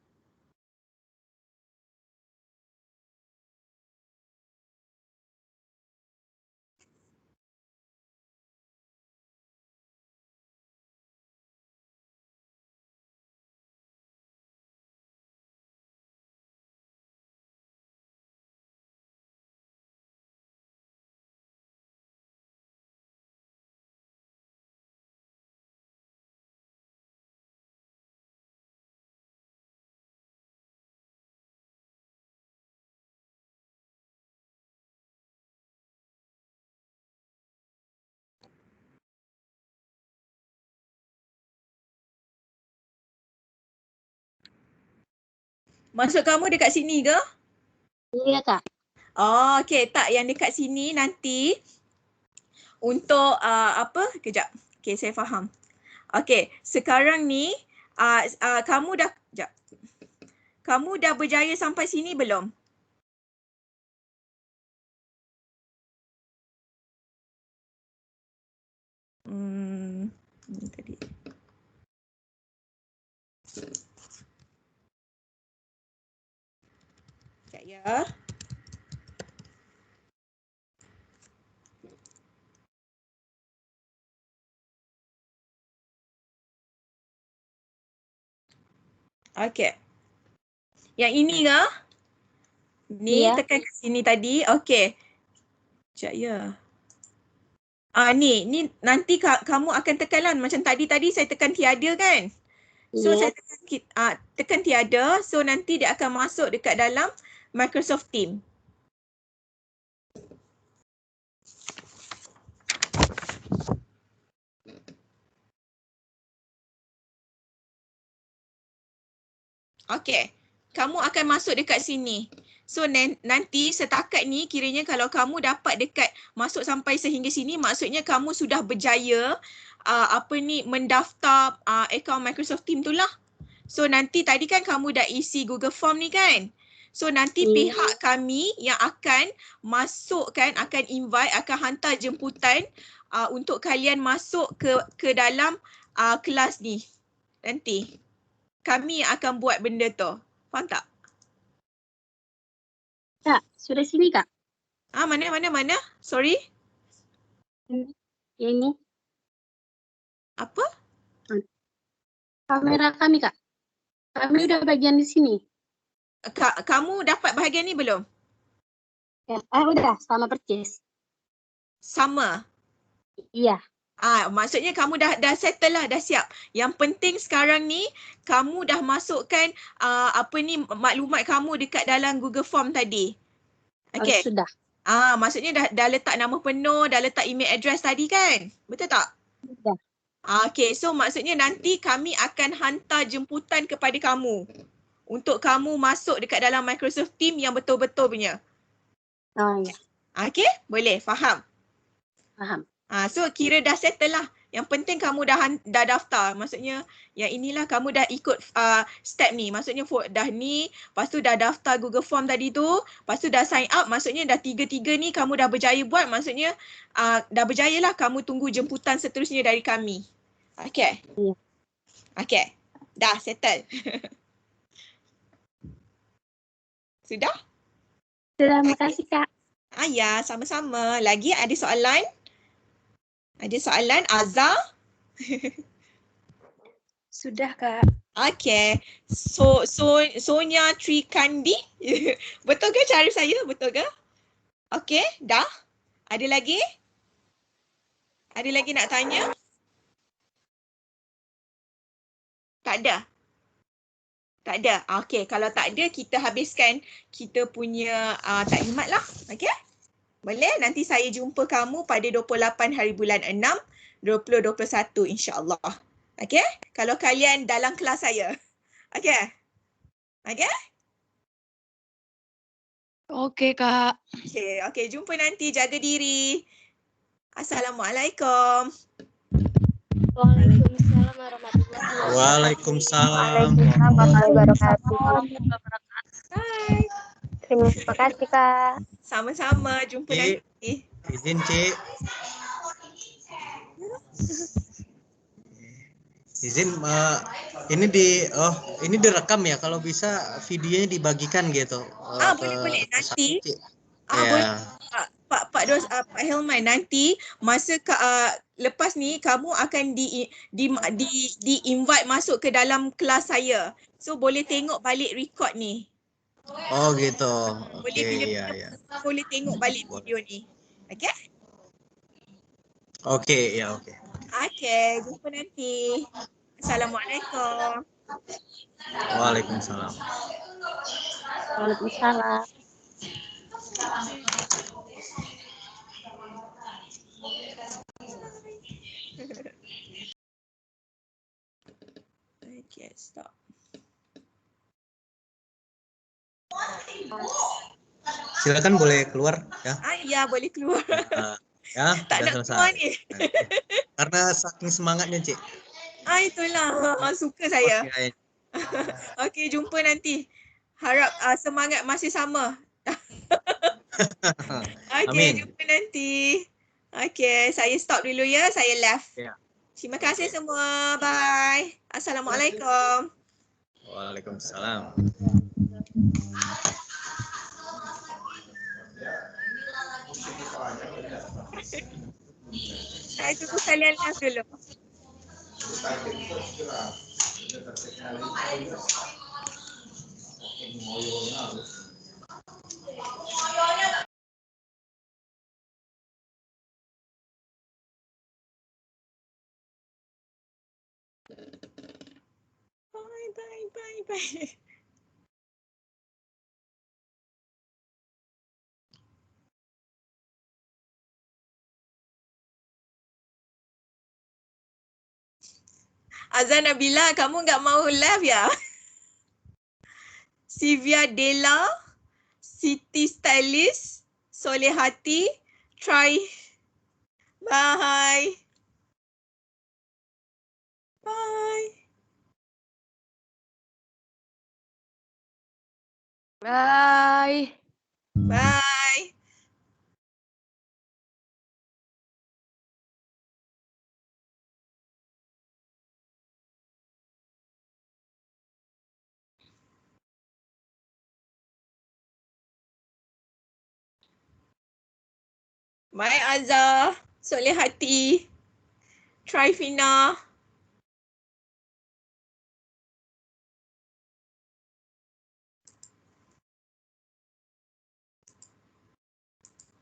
Maksud kamu dekat sini ke? Iya, Kak. Okey, tak, yang dekat sini nanti untuk apa? Kejap. Okey, saya faham. Okey, sekarang ni kamu dah kejap. Kamu dah berjaya sampai sini belum? Ni tadi. Sekejap ya. Okey. Yang ini ke? Ni Iya. tekan kat sini tadi. Okey. Sekejap ya. Ni nanti kamu akan tekanlah macam tadi saya tekan tiada kan? So saya tekan tiada, so nanti dia akan masuk dekat dalam Microsoft Teams. Okey, kamu akan masuk dekat sini. So nanti setakat ni kiranya kalau kamu dapat dekat masuk sampai sehingga sini, maksudnya kamu sudah berjaya mendaftar akaun Microsoft Teams tu lah. So nanti tadi kan kamu dah isi Google Form ni kan? So nanti pihak kami yang akan masukkan, akan invite, akan hantar jemputan untuk kalian masuk ke dalam kelas ni. Nanti kami yang akan buat benda tu. Faham tak? Kak, sudah sini Kak. Mana? Sorry. Yang ini. Apa? Kamera kami Kak. Kami udah bagian di sini. Kamu dapat bahagian ni belum? Ya, udah sama persis. Sama. Iya. Maksudnya kamu dah settle lah, dah siap. Yang penting sekarang ni kamu dah masukkan maklumat kamu dekat dalam Google Form tadi. Okey. Sudah. Maksudnya dah letak nama penuh, dah letak email address tadi kan? Betul tak? Sudah. Okey, so maksudnya nanti kami akan hantar jemputan kepada kamu untuk kamu masuk dekat dalam Microsoft Teams yang betul-betul punya. Oh ya. Okey, boleh, faham? Faham. So kira dah settle lah. Yang penting kamu dah daftar. Maksudnya yang inilah kamu dah ikut step ni. Maksudnya dah ni, lepas tu dah daftar Google Form tadi tu, lepas tu dah sign up. Maksudnya dah tiga-tiga ni kamu dah berjaya buat. Maksudnya dah berjaya lah, kamu tunggu jemputan seterusnya dari kami. Okay. Ya. Okay. Dah settle. Sudah? Sudah, makasih Kak. Ya, sama-sama. Lagi ada soalan? Ada soalan? Azhar? Sudah Kak. Okay. Sonia Trikandi. Betul ke cara saya? Betul ke? Okay, dah? Ada lagi? Ada lagi nak tanya? Tak ada? Tak ada? Okay, kalau tak ada kita habiskan kita punya taklimat lah. Okay? Boleh? Nanti saya jumpa kamu pada 28 hari bulan 6, 2021 insyaAllah. Okay? Kalau kalian dalam kelas saya. Okay? Okay? Okey Kak. Okay, jumpa nanti. Jaga diri. Assalamualaikum. Waalaikumsalam warahmatullahi wabarakatuh. Waalaikumsalam. warahmatullahi wabarakatuh. Hai. Terima kasih Kak. Sama-sama. Jumpa Cik. nanti. Izin Cik. Izin ini direkam ya, kalau bisa videonya dibagikan gitu. Boleh nanti. Cik. Boleh. Pak Helman, nanti masa lepas ni kamu akan di invite masuk ke dalam kelas saya. So boleh tengok balik record ni. Oh gitu. Boleh bila boleh tengok balik video ni. Okay? Oke, ya oke. Okay, jumpa nanti. Assalamualaikum. Waalaikumsalam. Waalaikumsalam. Okay, stop. Silakan boleh keluar ya. Ya, boleh keluar. Ya, Tak sudah nak selesai. keluar ni. Karena saking semangatnya, Cik. Itulah. Suka saya. Okay. Okey, jumpa nanti. Harap semangat masih sama. Okey, Amin. jumpa nanti. Okey, saya stop dulu ya. Saya left. Ya. Terima kasih semua. Bye. Assalamualaikum. Waalaikumsalam. Saya tunggu kalian left dulu. Bye, bye, bye, bye. Azan Nabila, kamu nggak mau live ya? Sivia Della, Siti Stylist, Solehati, try. Bye. Bye. Bye. Bye. Bye Azza, Solehati, try Fina.